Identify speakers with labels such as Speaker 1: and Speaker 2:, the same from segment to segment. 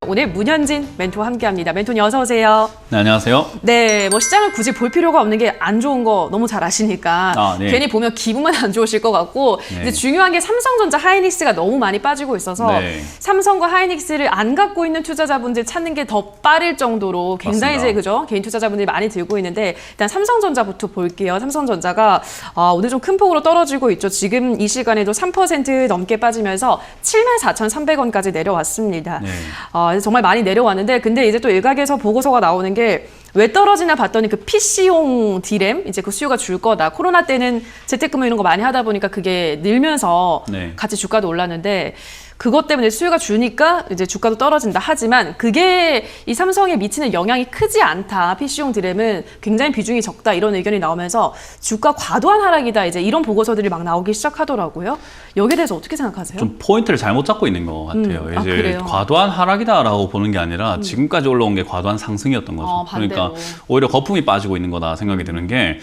Speaker 1: 오늘 문현진 멘토와 함께합니다. 멘토님 어서 오세요.
Speaker 2: 네, 안녕하세요.
Speaker 1: 네, 뭐 시장을 굳이 볼 필요가 없는 게 안 좋은 거 너무 잘 아시니까
Speaker 2: 네.
Speaker 1: 괜히 보면 기분만 안 좋으실 것 같고
Speaker 2: 네.
Speaker 1: 이제 중요한 게 삼성전자, 하이닉스가 너무 많이 빠지고 있어서
Speaker 2: 네.
Speaker 1: 삼성과 하이닉스를 안 갖고 있는 투자자분들 찾는 게 더 빠를 정도로 굉장히
Speaker 2: 맞습니다.
Speaker 1: 이제 그죠? 개인 투자자분들이 많이 들고 있는데 일단 삼성전자부터 볼게요. 삼성전자가 오늘 좀 큰 폭으로 떨어지고 있죠. 지금 이 시간에도 3% 넘게 빠지면서 74,300원까지 내려왔습니다.
Speaker 2: 네.
Speaker 1: 정말 많이 내려왔는데 근데 이제 또 일각에서 보고서가 나오는 게 왜 떨어지나 봤더니 그 PC용 D램 이제 그 수요가 줄 거다. 코로나 때는 재택근무 이런 거 많이 하다 보니까 그게 늘면서
Speaker 2: 네.
Speaker 1: 같이 주가도 올랐는데 그것 때문에 수요가 주니까 이제 주가도 떨어진다 하지만 그게 이 삼성에 미치는 영향이 크지 않다. PC용 D램은 굉장히 비중이 적다. 이런 의견이 나오면서 주가 과도한 하락이다. 이제 이런 보고서들이 막 나오기 시작하더라고요. 여기에 대해서 어떻게 생각하세요?
Speaker 2: 좀 포인트를 잘못 잡고 있는 것 같아요. 이제
Speaker 1: 그래요?
Speaker 2: 과도한 하락이다라고 보는 게 아니라 지금까지 올라온 게 과도한 상승이었던 거죠. 그러니까 오히려 거품이 빠지고 있는 거다 생각이 드는 게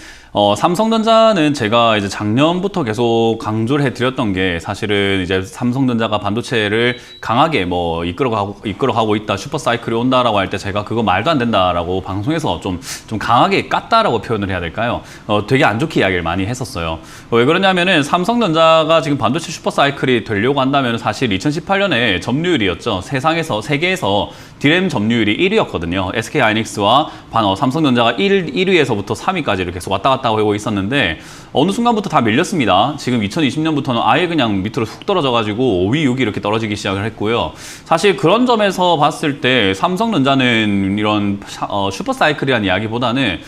Speaker 2: 삼성전자는 제가 이제 작년부터 계속 강조를 해드렸던 게 사실은 이제 삼성전자가 반도체를 강하게 뭐 이끌어가고 있다, 슈퍼사이클이 온다라고 할 때 제가 그거 말도 안 된다라고 방송에서 좀 강하게 깠다라고 표현을 해야 될까요? 되게 안 좋게 이야기를 많이 했었어요. 왜 그러냐면은 삼성전자가 지금 반도체 슈퍼사이클이 되려고 한다면 사실 2018년에 점유율이었죠. 세계에서 D램 점유율이 1위였거든요. SK하이닉스와 삼성전자가 1위에서부터 3위까지를 계속 왔다 갔다 하고 있었는데 어느 순간부터 다 밀렸습니다. 지금 2020년부터는 아예 그냥 밑으로 훅 떨어져가지고 5위, 6위 이렇게 떨어지기 시작을 했고요. 사실 그런 점에서 봤을 때 삼성전자는 이런 슈퍼사이클이라는 이야기보다는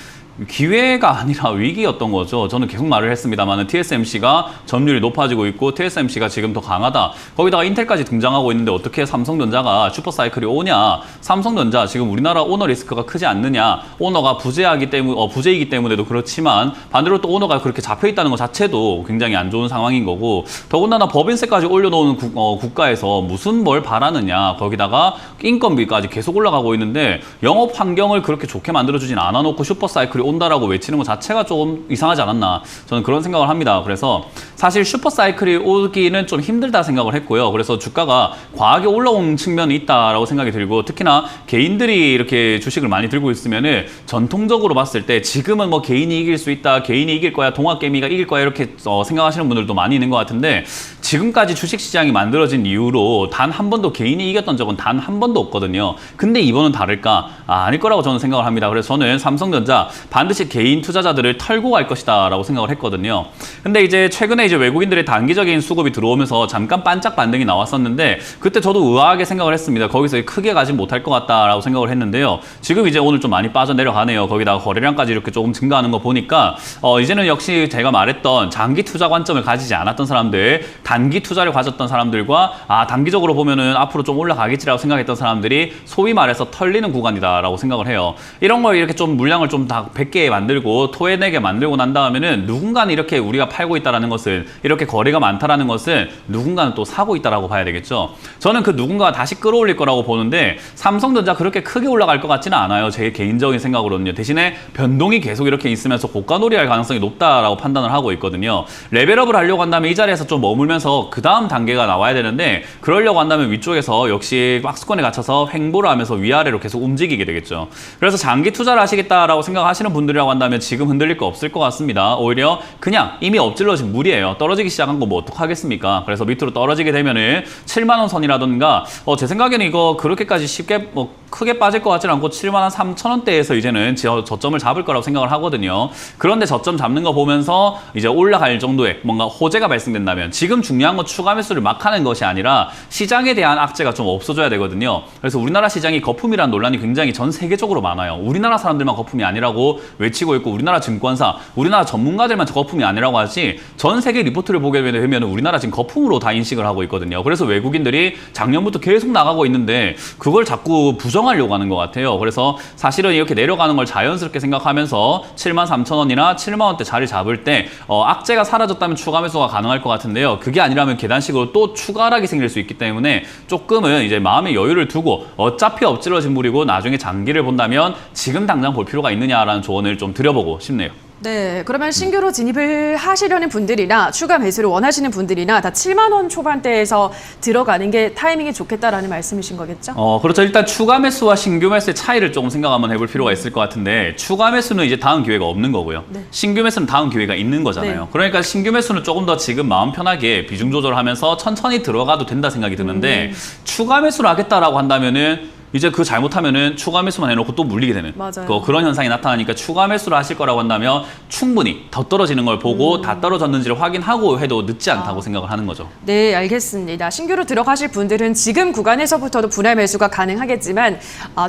Speaker 2: 기회가 아니라 위기였던 거죠. 저는 계속 말을 했습니다만 TSMC가 점유율이 높아지고 있고 TSMC가 지금 더 강하다. 거기다가 인텔까지 등장하고 있는데 어떻게 삼성전자가 슈퍼사이클이 오냐. 삼성전자 지금 우리나라 오너 리스크가 크지 않느냐. 오너가 부재이기 때문에도 그렇지만 반대로 또 오너가 그렇게 잡혀있다는 것 자체도 굉장히 안 좋은 상황인 거고 더군다나 법인세까지 올려놓은 국가에서 무슨 뭘 바라느냐. 거기다가 인건비까지 계속 올라가고 있는데 영업 환경을 그렇게 좋게 만들어주진 않아놓고 슈퍼사이클이 온다라고 외치는 것 자체가 조금 이상하지 않았나 저는 그런 생각을 합니다. 그래서 사실 슈퍼사이클이 오기는 좀 힘들다 생각을 했고요. 그래서 주가가 과하게 올라온 측면이 있다라고 생각이 들고 특히나 개인들이 이렇게 주식을 많이 들고 있으면은 전통적으로 봤을 때 지금은 뭐 개인이 이길 수 있다, 개인이 이길 거야, 동학개미가 이길 거야 이렇게 생각하시는 분들도 많이 있는 것 같은데 지금까지 주식시장이 만들어진 이후로 단 한 번도 개인이 이겼던 적은 단 한 번도 없거든요. 근데 이번은 다를까? 아닐 거라고 저는 생각을 합니다. 그래서 저는 삼성전자 반드시 개인 투자자들을 털고 갈 것이다 라고 생각을 했거든요. 근데 이제 최근에 이제 외국인들의 단기적인 수급이 들어오면서 잠깐 반짝 반등이 나왔었는데 그때 저도 의아하게 생각을 했습니다. 거기서 크게 가지 못할 것 같다라고 생각을 했는데요. 지금 이제 오늘 좀 많이 빠져내려가네요. 거기다가 거래량까지 이렇게 조금 증가하는 거 보니까 이제는 역시 제가 말했던 장기 투자 관점을 가지지 않았던 사람들, 단기 투자를 가졌던 사람들과 단기적으로 보면은 앞으로 좀 올라가겠지라고 생각했던 사람들이 소위 말해서 털리는 구간이다라고 생각을 해요. 이런 걸 이렇게 좀 물량을 좀 다 100개 만들고 토해내게 만들고 난 다음에는 누군가는 이렇게 우리가 팔고 있다라는 것은 이렇게 거래가 많다라는 것은 누군가는 또 사고 있다라고 봐야 되겠죠. 저는 그 누군가가 다시 끌어올릴 거라고 보는데 삼성전자 그렇게 크게 올라갈 것 같지는 않아요. 제 개인적인 생각으로는요. 대신에 변동이 계속 이렇게 있으면서 고가놀이할 가능성이 높다라고 판단을 하고 있거든요. 레벨업을 하려고 한다면 이 자리에서 좀 머물면서 그 다음 단계가 나와야 되는데 그러려고 한다면 위쪽에서 역시 박스권에 갇혀서 횡보를 하면서 위아래로 계속 움직이게 되겠죠. 그래서 장기 투자를 하시겠다라고 생각하시는 분들이라고 한다면 지금 흔들릴 거 없을 것 같습니다. 오히려 그냥 이미 엎질러진 물이에요. 떨어지기 시작한 거 뭐 어떡하겠습니까? 그래서 밑으로 떨어지게 되면은 7만 원 선이라던가 제 생각에는 이거 그렇게까지 쉽게 크게 빠질 것 같지는 않고 7만 3천 원대에서 이제는 저점을 잡을 거라고 생각을 하거든요. 그런데 저점 잡는 거 보면서 이제 올라갈 정도의 뭔가 호재가 발생된다면 지금 중요한 건 추가 매수를 막 하는 것이 아니라 시장에 대한 악재가 좀 없어져야 되거든요. 그래서 우리나라 시장이 거품이라는 논란이 굉장히 전 세계적으로 많아요. 우리나라 사람들만 거품이 아니라고 외치고 있고 우리나라 증권사, 우리나라 전문가들만 거품이 아니라고 하지 전 세계 리포트를 보게 되면 우리나라 지금 거품으로 다 인식을 하고 있거든요. 그래서 외국인들이 작년부터 계속 나가고 있는데 그걸 자꾸 부정하려고 하는 것 같아요. 그래서 사실은 이렇게 내려가는 걸 자연스럽게 생각하면서 7만 3천 원이나 7만 원대 자리 잡을 때 악재가 사라졌다면 추가 매수가 가능할 것 같은데요. 그게 아니라면 계단식으로 또 추가 하락이 생길 수 있기 때문에 조금은 이제 마음의 여유를 두고 어차피 엎질러진 물이고 나중에 장기를 본다면 지금 당장 볼 필요가 있느냐라는 조언을 좀 드려보고 싶네요.
Speaker 1: 네, 그러면 신규로 진입을 하시려는 분들이나 추가 매수를 원하시는 분들이나 다 7만 원 초반대에서 들어가는 게 타이밍이 좋겠다라는 말씀이신 거겠죠?
Speaker 2: 그렇죠. 일단 추가 매수와 신규 매수의 차이를 조금 생각 한번 해볼 필요가 있을 것 같은데 추가 매수는 이제 다음 기회가 없는 거고요.
Speaker 1: 네.
Speaker 2: 신규 매수는 다음 기회가 있는 거잖아요.
Speaker 1: 네.
Speaker 2: 그러니까 신규 매수는 조금 더 지금 마음 편하게 비중 조절하면서 천천히 들어가도 된다 생각이 드는데 추가 매수를 하겠다라고 한다면은 이제 그 잘못하면은 추가 매수만 해놓고 또 물리게 되는
Speaker 1: 맞아요.
Speaker 2: 그런 현상이 나타나니까 추가 매수를 하실 거라고 한다면 충분히 더 떨어지는 걸 보고 다 떨어졌는지를 확인하고 해도 늦지 않다고 생각을 하는 거죠.
Speaker 1: 네, 알겠습니다. 신규로 들어가실 분들은 지금 구간에서부터도 분할 매수가 가능하겠지만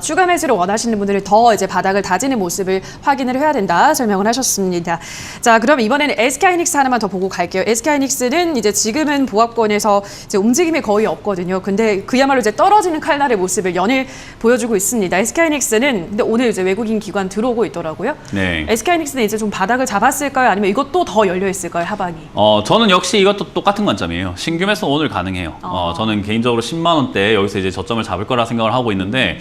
Speaker 1: 추가 매수를 원하시는 분들은 더 이제 바닥을 다지는 모습을 확인을 해야 된다 설명을 하셨습니다. 자, 그럼 이번에는 SK하이닉스 하나만 더 보고 갈게요. SK하이닉스는 이제 지금은 보합권에서 이제 움직임이 거의 없거든요. 근데 그야말로 이제 떨어지는 칼날의 모습을 연일 보여주고 있습니다. SK하이닉스는 근데 오늘 이제 외국인 기관 들어오고 있더라고요.
Speaker 2: 네.
Speaker 1: SK하이닉스는 이제 좀 바닥을 잡았을까요? 아니면 이것도 더 열려 있을까요? 하방이?
Speaker 2: 저는 역시 이것도 똑같은 관점이에요. 신규 매수 오늘 가능해요. 저는 개인적으로 10만 원대 여기서 이제 저점을 잡을 거라 생각을 하고 있는데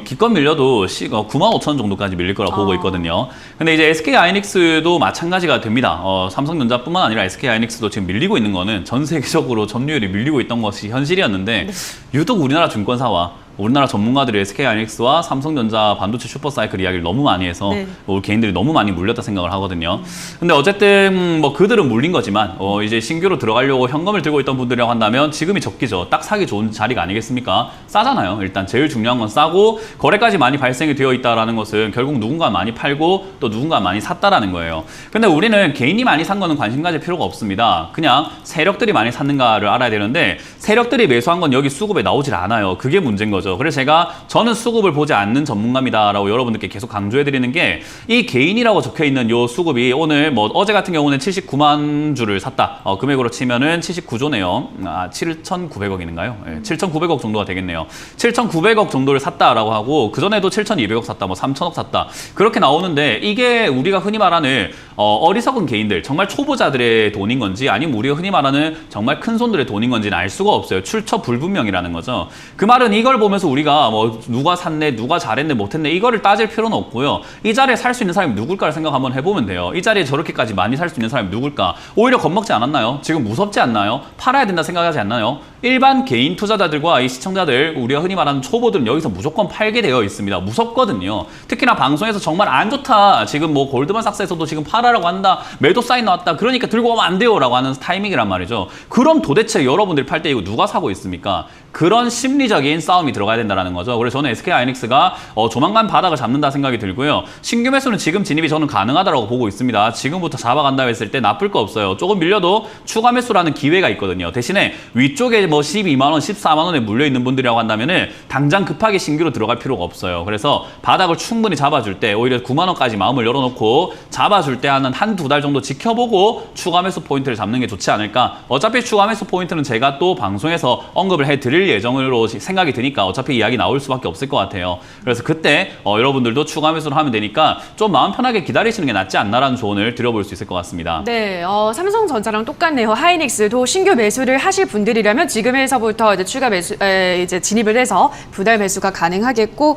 Speaker 2: 기껏 밀려도 9만 5천 원 정도까지 밀릴 거라 보고 있거든요. 근데 이제 SK하이닉스도 마찬가지가 됩니다. 삼성전자뿐만 아니라 SK하이닉스도 지금 밀리고 있는 거는 전 세계적으로 점유율이 밀리고 있던 것이 현실이었는데 유독 우리나라 증권사와 우리나라 전문가들이 SK하이닉스와 삼성전자 반도체 슈퍼사이클 이야기를 너무 많이 해서 우리 개인들이 너무 많이 물렸다 생각을 하거든요. 근데 어쨌든 뭐 그들은 물린 거지만 이제 신규로 들어가려고 현금을 들고 있던 분들이라고 한다면 지금이 적기죠. 딱 사기 좋은 자리가 아니겠습니까? 싸잖아요. 일단 제일 중요한 건 싸고 거래까지 많이 발생이 되어 있다는 것은 결국 누군가 많이 팔고 또 누군가 많이 샀다라는 거예요. 근데 우리는 개인이 많이 산 거는 관심 가질 필요가 없습니다. 그냥 세력들이 많이 샀는가를 알아야 되는데 세력들이 매수한 건 여기 수급에 나오질 않아요. 그게 문제인 거죠. 그래서 저는 수급을 보지 않는 전문가입니다라고 여러분들께 계속 강조해드리는 게 이 개인이라고 적혀있는 요 수급이 오늘 뭐 어제 같은 경우는 79만 주를 샀다. 금액으로 치면은 79조네요. 7,900억인가요? 네, 7,900억 정도가 되겠네요. 7,900억 정도를 샀다라고 하고 그전에도 7,200억 샀다, 뭐 3,000억 샀다. 그렇게 나오는데 이게 우리가 흔히 말하는 어리석은 개인들, 정말 초보자들의 돈인 건지 아니면 우리가 흔히 말하는 정말 큰 손들의 돈인 건지는 알 수가 없어요. 출처 불분명이라는 거죠. 그 말은 이걸 보면서 우리가 뭐 누가 샀네, 누가 잘했네, 못했네 이거를 따질 필요는 없고요. 이 자리에 살 수 있는 사람이 누굴까를 생각 한번 해보면 돼요. 이 자리에 저렇게까지 많이 살 수 있는 사람이 누굴까? 오히려 겁먹지 않았나요? 지금 무섭지 않나요? 팔아야 된다 생각하지 않나요? 일반 개인 투자자들과 이 시청자들, 우리가 흔히 말하는 초보들은 여기서 무조건 팔게 되어 있습니다. 무섭거든요. 특히나 방송에서 정말 안 좋다. 지금 뭐 골드만삭스에서도 지금 팔아라고 한다. 매도 사인 나왔다. 그러니까 들고 오면 안 돼요. 라고 하는 타이밍이란 말이죠. 그럼 도대체 여러분들이 팔 때 이거 누가 사고 있습니까? 그런 심리적인 싸움이 들어가야 된다는 거죠. 그래서 저는 SK하이닉스가 조만간 바닥을 잡는다 생각이 들고요. 신규 매수는 지금 진입이 저는 가능하다고 보고 있습니다. 지금부터 잡아간다고 했을 때 나쁠 거 없어요. 조금 밀려도 추가 매수라는 기회가 있거든요. 대신에 위쪽에 뭐 12만 원, 14만 원에 물려있는 분들이라고 한다면은 당장 급하게 신규로 들어갈 필요가 없어요. 그래서 바닥을 충분히 잡아줄 때 오히려 9만 원까지 마음을 열어놓고 잡아줄 때 한두 달 정도 지켜보고 추가 매수 포인트를 잡는 게 좋지 않을까. 어차피 추가 매수 포인트는 제가 또 방송에서 언급을 해드릴 예정으로 생각이 드니까 어차피 이야기 나올 수밖에 없을 것 같아요. 그래서 그때 여러분들도 추가 매수를 하면 되니까 좀 마음 편하게 기다리시는 게 낫지 않나라는 조언을 드려볼 수 있을 것 같습니다.
Speaker 1: 네, 삼성전자랑 똑같네요. 하이닉스도 신규 매수를 하실 분들이라면 지금에서부터 이제 추가 매수 이제 진입을 해서 분할 매수가 가능하겠고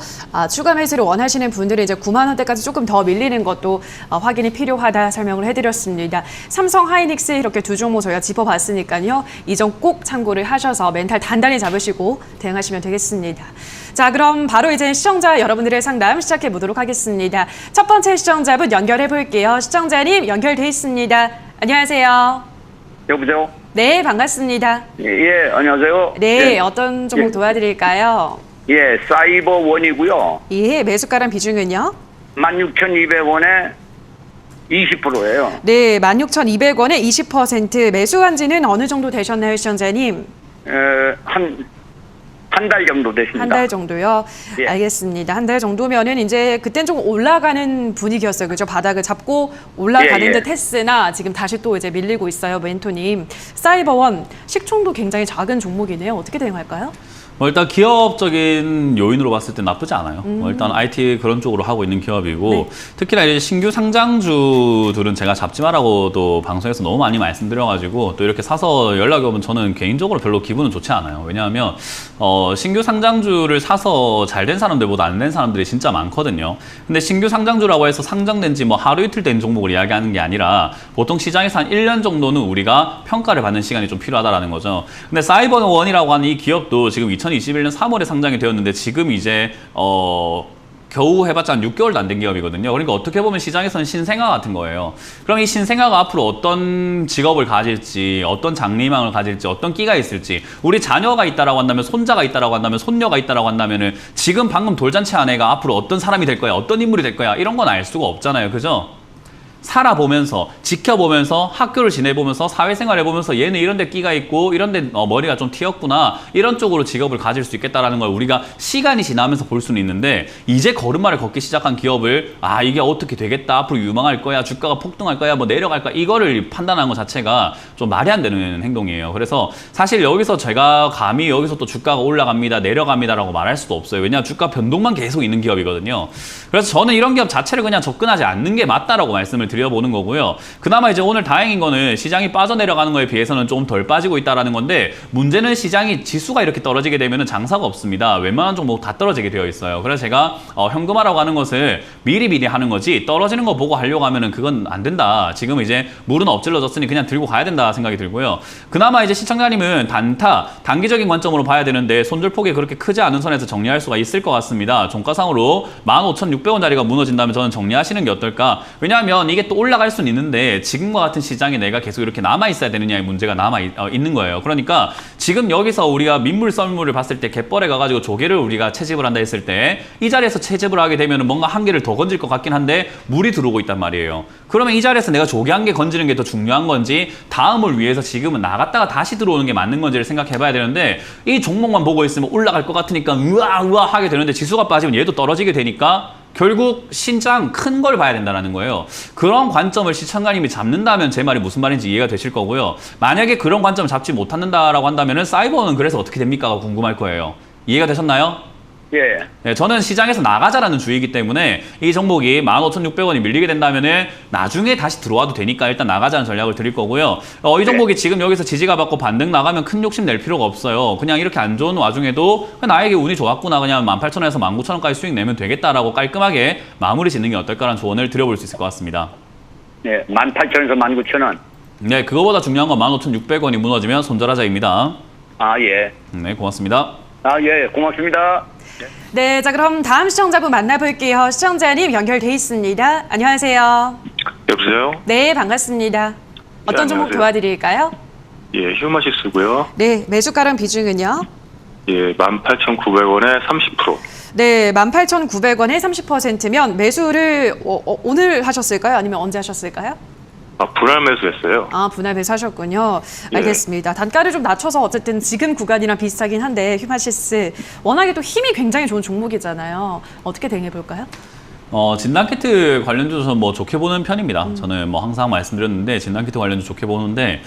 Speaker 1: 추가 매수를 원하시는 분들은 이제 9만 원대까지 조금 더 밀리는 것도 확인이 필요하다 설명을 해드렸습니다. 삼성 하이닉스 이렇게 두 종목 저희가 짚어봤으니까요. 이 점 꼭 참고를 하셔서 멘탈 단단히 잡으시고 대응하시면 되겠습니다. 자, 그럼 바로 이제 시청자 여러분들의 상담 시작해 보도록 하겠습니다. 첫 번째 시청자분 연결해 볼게요. 시청자님 연결돼 있습니다. 안녕하세요.
Speaker 3: 여보세요?
Speaker 1: 네, 반갑습니다.
Speaker 3: 예, 안녕하세요.
Speaker 1: 네,
Speaker 3: 예,
Speaker 1: 어떤 종목 도와드릴까요?
Speaker 3: 예, 사이버원이고요.
Speaker 1: 예, 매수가랑 비중은요?
Speaker 3: 16,200원에 20%예요.
Speaker 1: 네, 16,200원에 20% 매수한 지는 어느 정도 되셨나요, 시청자님?
Speaker 3: 한 달 정도 됐습니다.
Speaker 1: 한 달 정도요?
Speaker 3: 예.
Speaker 1: 알겠습니다. 한 달 정도면은 이제 그땐 좀 올라가는 분위기였어요. 그죠? 바닥을 잡고 올라가는
Speaker 3: 예, 예.
Speaker 1: 듯 했으나 지금 다시 또 이제 밀리고 있어요, 멘토님. 사이버원, 시총도 굉장히 작은 종목이네요. 어떻게 대응할까요?
Speaker 2: 일단 기업적인 요인으로 봤을 때 나쁘지 않아요. 일단 IT 그런 쪽으로 하고 있는 기업이고
Speaker 1: 네.
Speaker 2: 특히나 이제 신규 상장주들은 제가 잡지 마라고도 방송에서 너무 많이 말씀드려가지고 또 이렇게 사서 연락이 오면 저는 개인적으로 별로 기분은 좋지 않아요. 왜냐하면 신규 상장주를 사서 잘 된 사람들보다 안 된 사람들이 진짜 많거든요. 근데 신규 상장주라고 해서 상장된 지 뭐 하루 이틀 된 종목을 이야기하는 게 아니라 보통 시장에서 한 1년 정도는 우리가 평가를 받는 시간이 좀 필요하다라는 거죠. 근데 사이버원이라고 하는 이 기업도 지금 2021년 3월에 상장이 되었는데 지금 이제 겨우 해봤자 한 6개월도 안 된 기업이거든요. 그러니까 어떻게 보면 시장에서는 신생아 같은 거예요. 그럼 이 신생아가 앞으로 어떤 직업을 가질지, 어떤 장래희망을 가질지, 어떤 끼가 있을지, 우리 자녀가 있다라고 한다면, 손자가 있다라고 한다면, 손녀가 있다라고 한다면은 지금 방금 돌잔치 한 애가 앞으로 어떤 사람이 될 거야, 어떤 인물이 될 거야, 이런 건 알 수가 없잖아요. 그죠? 살아보면서 지켜보면서 학교를 지내보면서 사회생활 해보면서 얘는 이런 데 끼가 있고 이런 데 머리가 좀 튀었구나 이런 쪽으로 직업을 가질 수 있겠다라는 걸 우리가 시간이 지나면서 볼 수는 있는데 이제 걸음마를 걷기 시작한 기업을 이게 어떻게 되겠다 앞으로 유망할 거야 주가가 폭등할 거야 뭐 내려갈 거야 이거를 판단하는 것 자체가 좀 말이 안 되는 행동이에요. 그래서 사실 여기서 제가 감히 여기서 또 주가가 올라갑니다 내려갑니다라고 말할 수도 없어요. 왜냐하면 주가 변동만 계속 있는 기업이거든요. 그래서 저는 이런 기업 자체를 그냥 접근하지 않는 게 맞다라고 말씀을 드려보는 거고요. 그나마 이제 오늘 다행인 거는 시장이 빠져내려가는 거에 비해서는 좀 덜 빠지고 있다라는 건데 문제는 시장이 지수가 이렇게 떨어지게 되면 장사가 없습니다. 웬만한 종목 다 떨어지게 되어 있어요. 그래서 제가 현금화라고 하는 것을 미리미리 하는 거지 떨어지는 거 보고 하려고 하면은 그건 안 된다. 지금 이제 물은 엎질러졌으니 그냥 들고 가야 된다 생각이 들고요. 그나마 이제 시청자님은 단기적인 관점으로 봐야 되는데 손절폭이 그렇게 크지 않은 선에서 정리할 수가 있을 것 같습니다. 종가상으로 15,600원짜리가 무너진다면 저는 정리하시는 게 어떨까? 왜냐하면 이게 또 올라갈 수는 있는데 지금과 같은 시장에 내가 계속 이렇게 남아 있어야 되느냐의 문제가 있는 거예요. 그러니까 지금 여기서 우리가 민물 썰물을 봤을 때 갯벌에 가가지고 조개를 우리가 채집을 한다 했을 때 이 자리에서 채집을 하게 되면 뭔가 한 개를 더 건질 것 같긴 한데 물이 들어오고 있단 말이에요. 그러면 이 자리에서 내가 조개 한 개 건지는 게 더 중요한 건지 다음을 위해서 지금은 나갔다가 다시 들어오는 게 맞는 건지를 생각해 봐야 되는데 이 종목만 보고 있으면 올라갈 것 같으니까 우와 하게 되는데 지수가 빠지면 얘도 떨어지게 되니까 결국 신장 큰 걸 봐야 된다는 거예요. 그런 관점을 시청자님이 잡는다면 제 말이 무슨 말인지 이해가 되실 거고요. 만약에 그런 관점을 잡지 못한다라고 한다면 사이버는 그래서 어떻게 됩니까가 궁금할 거예요. 이해가 되셨나요?
Speaker 3: 예.
Speaker 2: 네, 저는 시장에서 나가자라는 주의이기 때문에 이 종목이 15,600원이 밀리게 된다면은 나중에 다시 들어와도 되니까 일단 나가자는 전략을 드릴 거고요. 이 종목이 지금 여기서 지지가 받고 반등 나가면 큰 욕심 낼 필요가 없어요. 그냥 이렇게 안 좋은 와중에도 나에게 운이 좋았구나. 그냥 18,000원에서 19,000원까지 수익 내면 되겠다라고 깔끔하게 마무리 짓는 게 어떨까라는 조언을 드려볼 수 있을 것 같습니다.
Speaker 3: 네, 18,000원에서 19,000원.
Speaker 2: 네, 그거보다 중요한 건 15,600원이 무너지면 손절하자입니다.
Speaker 3: 예.
Speaker 2: 네, 고맙습니다.
Speaker 3: 예, 고맙습니다.
Speaker 1: 네, 자 그럼 다음 시청자분 만나볼게요. 시청자님 연결돼 있습니다. 안녕하세요.
Speaker 4: 여보세요?
Speaker 1: 네, 반갑습니다. 어떤 종목
Speaker 4: 안녕하세요.
Speaker 1: 도와드릴까요?
Speaker 4: 예, 휴마시스고요.
Speaker 1: 네, 매수가랑 비중은요?
Speaker 4: 예, 18,900원에 30%.
Speaker 1: 네, 18,900원에 30%면 매수를 오늘 하셨을까요? 아니면 언제 하셨을까요?
Speaker 4: 분할 매수했어요.
Speaker 1: 분할 매수하셨군요.
Speaker 4: 예.
Speaker 1: 알겠습니다. 단가를 좀 낮춰서 어쨌든 지금 구간이랑 비슷하긴 한데 휴마시스 워낙에 또 힘이 굉장히 좋은 종목이잖아요. 어떻게 대응해 볼까요?
Speaker 2: 진단키트 관련주도 저는 뭐 좋게 보는 편입니다. 저는 뭐 항상 말씀드렸는데 진단키트 관련주 좋게 보는데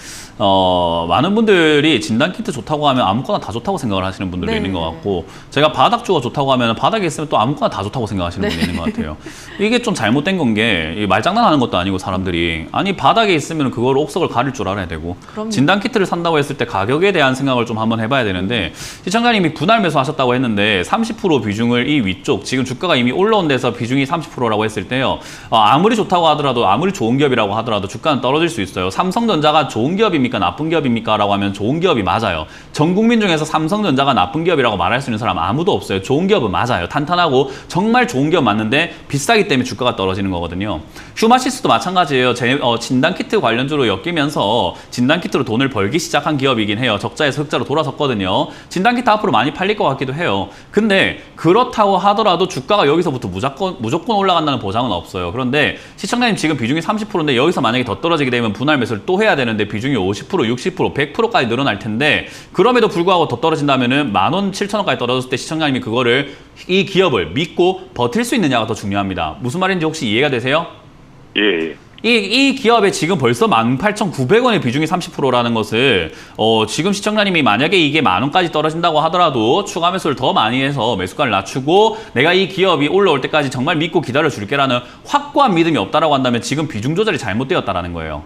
Speaker 2: 많은 분들이 진단키트 좋다고 하면 아무거나 다 좋다고 생각을 하시는 분들도
Speaker 1: 네.
Speaker 2: 있는 것 같고 제가 바닥주가 좋다고 하면 바닥에 있으면 또 아무거나 다 좋다고 생각하시는 분이 있는 것 같아요. 이게 좀 잘못된 건 게 말장난하는 것도 아니고 사람들이 아니 바닥에 있으면 그걸 옥석을 가릴 줄 알아야 되고
Speaker 1: 그럼요.
Speaker 2: 진단키트를 산다고 했을 때 가격에 대한 생각을 좀 한번 해봐야 되는데 시청자님이 분할 매수하셨다고 했는데 30% 비중을 이 위쪽 지금 주가가 이미 올라온 데서 비중이 30%라고 했을 때요. 아무리 좋다고 하더라도 아무리 좋은 기업이라고 하더라도 주가는 떨어질 수 있어요. 삼성전자가 좋은 기업입니까? 나쁜 기업입니까? 라고 하면 좋은 기업이 맞아요. 전 국민 중에서 삼성전자가 나쁜 기업이라고 말할 수 있는 사람 아무도 없어요. 좋은 기업은 맞아요. 탄탄하고 정말 좋은 기업 맞는데 비싸기 때문에 주가가 떨어지는 거거든요. 휴마시스도 마찬가지예요. 진단키트 관련주로 엮이면서 진단키트로 돈을 벌기 시작한 기업이긴 해요. 적자에서 흑자로 돌아섰거든요. 진단키트 앞으로 많이 팔릴 것 같기도 해요. 근데 그렇다고 하더라도 주가가 여기서부터 무조건 올라간다는 보장은 없어요. 그런데 시청자님 지금 비중이 30%인데 여기서 만약에 더 떨어지게 되면 분할 매수를 또 해야 되는데 비중이 50%, 60%, 100%까지 늘어날 텐데 그럼에도 불구하고 더 떨어진다면은 17,000원까지 떨어졌을 때 시청자님이 그거를 이 기업을 믿고 버틸 수 있느냐가 더 중요합니다. 무슨 말인지 혹시 이해가 되세요?
Speaker 4: 예, 예.
Speaker 2: 이 기업에 지금 벌써 18,900원의 비중이 30%라는 것을 지금 시청자님이 만약에 이게 10,000원까지 떨어진다고 하더라도 추가 매수를 더 많이 해서 매수가를 낮추고 내가 이 기업이 올라올 때까지 정말 믿고 기다려줄게라는 확고한 믿음이 없다라고 한다면 지금 비중 조절이 잘못되었다라는 거예요.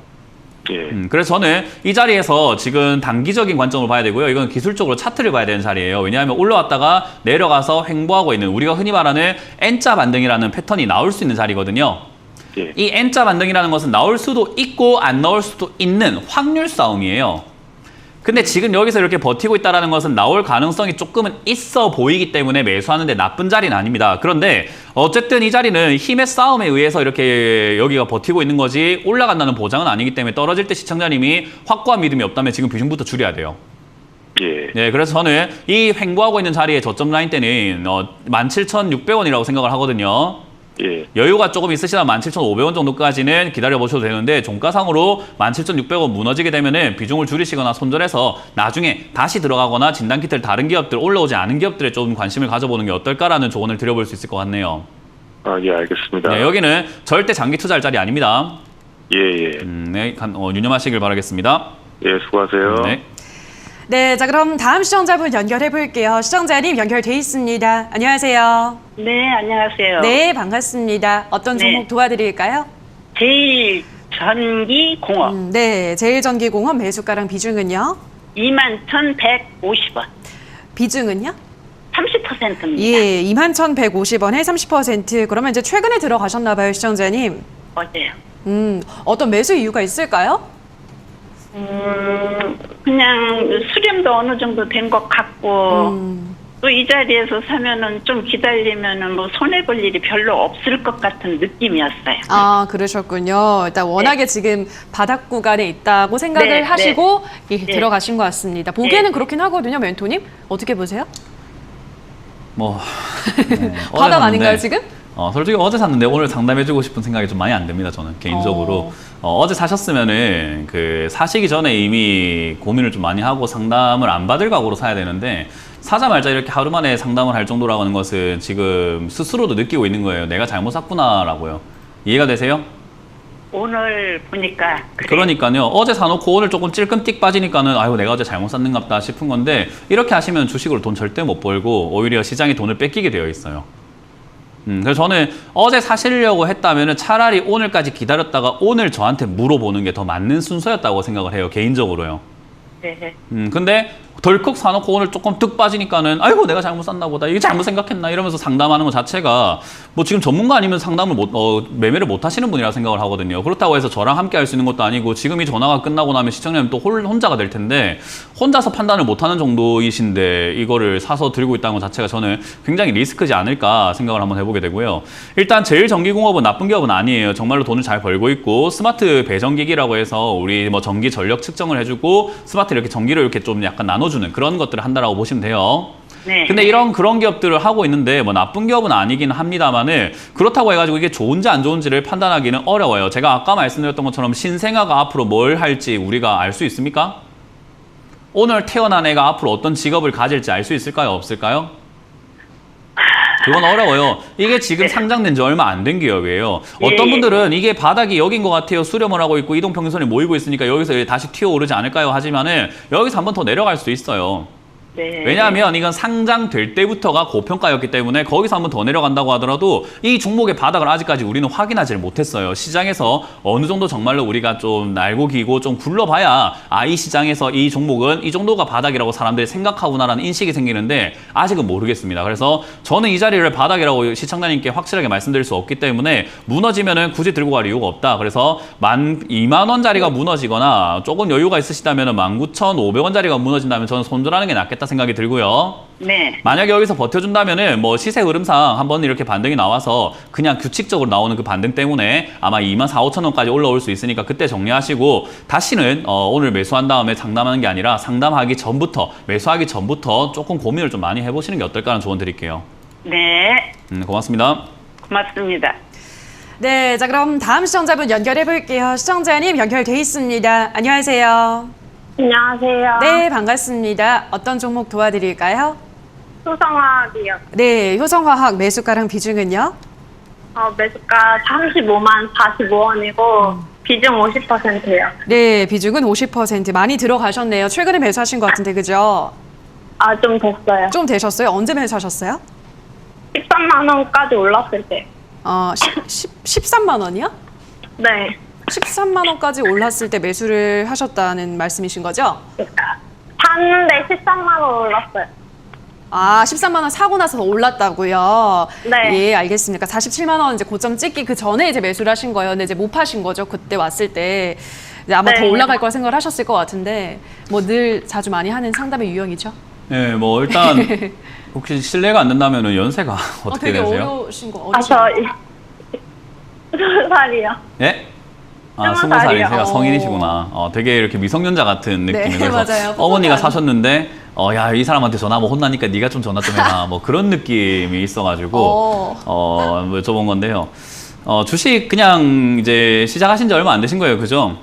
Speaker 4: 예.
Speaker 2: 그래서 저는 이 자리에서 지금 단기적인 관점으로 봐야 되고요. 이건 기술적으로 차트를 봐야 되는 자리예요. 왜냐하면 올라왔다가 내려가서 횡보하고 있는 우리가 흔히 말하는 N자 반등이라는 패턴이 나올 수 있는 자리거든요.
Speaker 4: 예.
Speaker 2: 이 N자 반등이라는 것은 나올 수도 있고 안 나올 수도 있는 확률 싸움이에요. 근데 지금 여기서 이렇게 버티고 있다는 것은 나올 가능성이 조금은 있어 보이기 때문에 매수하는데 나쁜 자리는 아닙니다. 그런데 어쨌든 이 자리는 힘의 싸움에 의해서 이렇게 여기가 버티고 있는 거지 올라간다는 보장은 아니기 때문에 떨어질 때 시청자님이 확고한 믿음이 없다면 지금 비중부터 줄여야 돼요.
Speaker 4: 예.
Speaker 2: 네, 그래서 저는 이 횡보하고 있는 자리의 저점 라인 때는 17,600원이라고 생각을 하거든요.
Speaker 4: 예.
Speaker 2: 여유가 조금 있으시다면 17,500원 정도까지는 기다려보셔도 되는데 종가상으로 17,600원 무너지게 되면은 비중을 줄이시거나 손절해서 나중에 다시 들어가거나 진단키트를 다른 기업들, 올라오지 않은 기업들에 좀 관심을 가져보는 게 어떨까라는 조언을 드려볼 수 있을 것 같네요.
Speaker 4: 아, 예, 알겠습니다.
Speaker 2: 네, 여기는 절대 장기 투자할 자리 아닙니다.
Speaker 4: 예, 예.
Speaker 2: 네, 유념하시길 바라겠습니다.
Speaker 4: 예, 수고하세요.
Speaker 2: 네.
Speaker 1: 네, 자 그럼 다음 시청자분 연결해 볼게요. 시청자님 연결돼 있습니다. 안녕하세요.
Speaker 5: 네, 안녕하세요.
Speaker 1: 네, 반갑습니다. 어떤
Speaker 5: 네.
Speaker 1: 종목 도와드릴까요?
Speaker 5: 제일전기공업
Speaker 1: 네, 제일전기공업 매수가랑 비중은요?
Speaker 5: 21,150원.
Speaker 1: 비중은요?
Speaker 5: 30%입니다.
Speaker 1: 예, 21,150원에 30%. 그러면 이제 최근에 들어가셨나 봐요, 시청자님.
Speaker 5: 맞아요.
Speaker 1: 어떤 매수 이유가 있을까요?
Speaker 5: 그냥 수렴도 어느 정도 된 것 같고, 또 이 자리에서 사면은 좀 기다리면은 뭐 손해볼 일이 별로 없을 것 같은 느낌이었어요.
Speaker 1: 아, 그러셨군요. 일단 워낙에 지금 바닥 구간에 있다고 생각을
Speaker 5: 네,
Speaker 1: 하시고 예,
Speaker 5: 네.
Speaker 1: 들어가신 것 같습니다. 보기에는
Speaker 5: 네.
Speaker 1: 그렇긴 하거든요, 멘토님. 어떻게 보세요?
Speaker 2: 뭐
Speaker 1: 바닥 아닌가요, 지금?
Speaker 2: 솔직히 어제 샀는데 오늘 상담해주고 싶은 생각이 좀 많이 안 듭니다. 저는 개인적으로 어제 사셨으면은 그 사시기 전에 이미 고민을 좀 많이 하고 상담을 안 받을 각오로 사야 되는데 사자말자 이렇게 하루 만에 상담을 할 정도라고 하는 것은 지금 스스로도 느끼고 있는 거예요. 내가 잘못 샀구나라고요. 이해가 되세요?
Speaker 5: 오늘 보니까. 그래요.
Speaker 2: 그러니까요. 어제 사놓고 오늘 조금 찔끔띡 빠지니까는 아유 내가 어제 잘못 샀는갑다 싶은 건데 이렇게 하시면 주식으로 돈 절대 못 벌고 오히려 시장이 돈을 뺏기게 되어 있어요. 그래서 저는 어제 사시려고 했다면 차라리 오늘까지 기다렸다가 오늘 저한테 물어보는 게 더 맞는 순서였다고 생각을 해요. 개인적으로요.
Speaker 5: 네.
Speaker 2: 근데 덜컥 사놓고 오늘 조금 득 빠지니까는 아이고 내가 잘못 샀나 보다 이게 잘못 생각했나 이러면서 상담하는 것 자체가 뭐 지금 전문가 아니면 상담을 매매를 못 하시는 분이라 생각을 하거든요. 그렇다고 해서 저랑 함께 할 수 있는 것도 아니고 지금 이 전화가 끝나고 나면 시청자님 또 혼자가 될 텐데 혼자서 판단을 못하는 정도이신데 이거를 사서 들고 있다는 것 자체가 저는 굉장히 리스크지 않을까 생각을 한번 해보게 되고요. 일단 제일전기공업은 나쁜 기업은 아니에요. 정말로 돈을 잘 벌고 있고 스마트 배전기기라고 해서 우리 뭐 전기 전력 측정을 해주고 스마트 이렇게 전기를 이렇게 좀 약간 나눠주는 그런 것들을 한다라고 보시면 돼요.
Speaker 5: 네.
Speaker 2: 근데 그런 기업들을 하고 있는데 뭐 나쁜 기업은 아니긴 합니다만은 그렇다고 해가지고 이게 좋은지 안 좋은지를 판단하기는 어려워요. 제가 아까 말씀드렸던 것처럼 신생아가 앞으로 뭘 할지 우리가 알 수 있습니까? 오늘 태어난 애가 앞으로 어떤 직업을 가질지 알 수 있을까요? 없을까요? 그건 어려워요. 이게 지금 상장된 지 얼마 안 된 기업이에요. 어떤 분들은 이게 바닥이 여긴 것 같아요. 수렴을 하고 있고 이동평균선이 모이고 있으니까 여기서 다시 튀어오르지 않을까요? 하지만은 여기서 한 번 더 내려갈 수도 있어요.
Speaker 5: 네.
Speaker 2: 왜냐하면 이건 상장될 때부터가 고평가였기 때문에 거기서 한번 더 내려간다고 하더라도 이 종목의 바닥을 아직까지 우리는 확인하지를 못했어요. 시장에서 어느 정도 정말로 우리가 좀 날고 기고 좀 굴러봐야 이 시장에서 이 종목은 이 정도가 바닥이라고 사람들이 생각하구나라는 인식이 생기는데 아직은 모르겠습니다. 그래서 저는 이 자리를 바닥이라고 시청자님께 확실하게 말씀드릴 수 없기 때문에 무너지면은 굳이 들고 갈 이유가 없다. 그래서 2만원짜리가 무너지거나 조금 여유가 있으시다면 19,500원짜리가 무너진다면 저는 손절하는 게 낫겠다 생각이 들고요.
Speaker 5: 네.
Speaker 2: 만약에 여기서 버텨준다면은 뭐 시세 흐름상 한번 이렇게 반등이 나와서 그냥 규칙적으로 나오는 그 반등 때문에 아마 24,000~25,000원까지 올라올 수 있으니까 그때 정리하시고 다시는 오늘 매수한 다음에 상담하는 게 아니라 상담하기 전부터 매수하기 전부터 조금 고민을 좀 많이 해보시는 게 어떨까 하는 조언 드릴게요.
Speaker 5: 네.
Speaker 2: 고맙습니다.
Speaker 5: 고맙습니다.
Speaker 1: 네, 자 그럼 다음 시청자분 연결해 볼게요. 시청자님 연결돼 있습니다. 안녕하세요.
Speaker 6: 안녕하세요.
Speaker 1: 네, 반갑습니다. 어떤 종목 도와드릴까요?
Speaker 6: 수성화학이요.
Speaker 1: 네, 효성화학 매수가랑 비중은요?
Speaker 6: 매수가 35만 45원이고 비중 50%예요.
Speaker 1: 네, 비중은 50% 많이 들어가셨네요. 최근에 매수하신 것 같은데 그죠?
Speaker 6: 좀 됐어요.
Speaker 1: 좀 되셨어요? 언제 매수하셨어요?
Speaker 6: 13만 원까지 올랐을 때.
Speaker 1: 13만 원이요?
Speaker 6: 네.
Speaker 1: 13만 원까지 올랐을 때 매수를 하셨다는 말씀이신 거죠?
Speaker 6: 샀는데 13만 원 올랐어요.
Speaker 1: 13만 원 사고 나서 더 올랐다고요?
Speaker 6: 네.
Speaker 1: 예, 알겠습니다. 47만 원 이제 고점 찍기 그 전에 이제 매수를 하신 거예요. 근데 이제 못 파신 거죠. 그때 왔을 때. 이제 아마
Speaker 6: 네.
Speaker 1: 더 올라갈 거라 생각을 하셨을 것 같은데 뭐 늘 자주 많이 하는 상담의 유형이죠.
Speaker 2: 네, 뭐 일단 혹시 실례가 안 된다면은 연세가 어떻게
Speaker 1: 되게
Speaker 2: 되세요?
Speaker 1: 어려우신 거
Speaker 6: 저 20살이요.
Speaker 2: 예?
Speaker 6: 20
Speaker 2: 20살이세요.
Speaker 6: 살이요.
Speaker 2: 성인이시구나. 되게 이렇게 미성년자 같은
Speaker 1: 네,
Speaker 2: 느낌이 그래서
Speaker 1: 맞아요.
Speaker 2: 어머니가
Speaker 1: 풋풋한.
Speaker 2: 사셨는데 야, 이 사람한테 전화하면 혼나니까 네가 좀 전화 좀 해라. 뭐 그런 느낌이 있어가지고 뭐 여쭤본 건데요. 주식 그냥 이제 시작하신 지 얼마 안 되신 거예요, 그죠?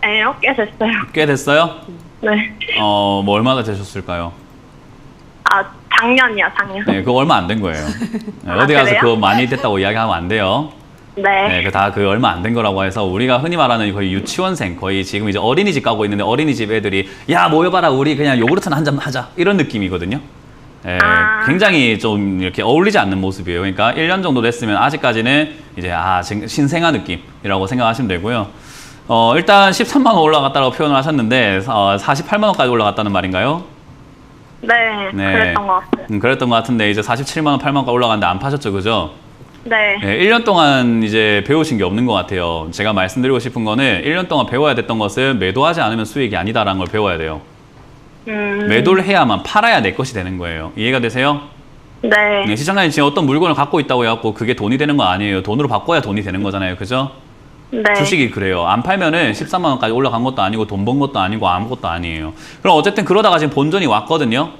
Speaker 6: 네, 꽤 됐어요.
Speaker 2: 꽤 됐어요?
Speaker 6: 네.
Speaker 2: 뭐 얼마나 되셨을까요?
Speaker 6: 작년이요, 작년.
Speaker 2: 네, 그거 얼마 안 된 거예요. 네, 어디 가서
Speaker 6: 그래요?
Speaker 2: 그거 많이 됐다고 이야기하면 안 돼요.
Speaker 6: 네.
Speaker 2: 네, 그 얼마 안 된 거라고 해서 우리가 흔히 말하는 거의 유치원생, 거의 지금 이제 어린이집 가고 있는데 어린이집 애들이 야, 모여봐라, 우리 그냥 요구르트나 한 잔 하자. 이런 느낌이거든요. 네, 굉장히 좀 이렇게 어울리지 않는 모습이에요. 그러니까 1년 정도 됐으면 아직까지는 이제 신생아 느낌이라고 생각하시면 되고요. 일단 13만 원 올라갔다고 표현을 하셨는데 48만 원까지 올라갔다는 말인가요?
Speaker 6: 네,
Speaker 2: 네.
Speaker 6: 그랬던 것 같아요.
Speaker 2: 그랬던 것 같은데 이제 47만 원, 8만 원까지 올라갔는데 안 파셨죠, 그죠?
Speaker 6: 네.
Speaker 2: 네, 1년 동안 이제 배우신 게 없는 것 같아요. 제가 말씀드리고 싶은 거는 1년 동안 배워야 됐던 것은 매도하지 않으면 수익이 아니다라는 걸 배워야 돼요. 매도를 해야만 팔아야 내 것이 되는 거예요. 이해가 되세요?
Speaker 6: 네.
Speaker 2: 네, 시청자님 지금 어떤 물건을 갖고 있다고 해갖고 그게 돈이 되는 거 아니에요. 돈으로 바꿔야 돈이 되는 거잖아요. 그죠?
Speaker 6: 네.
Speaker 2: 주식이 그래요. 안 팔면은 13만 원까지 올라간 것도 아니고 돈 번 것도 아니고 아무것도 아니에요. 그럼 어쨌든 그러다가 지금 본전이 왔거든요.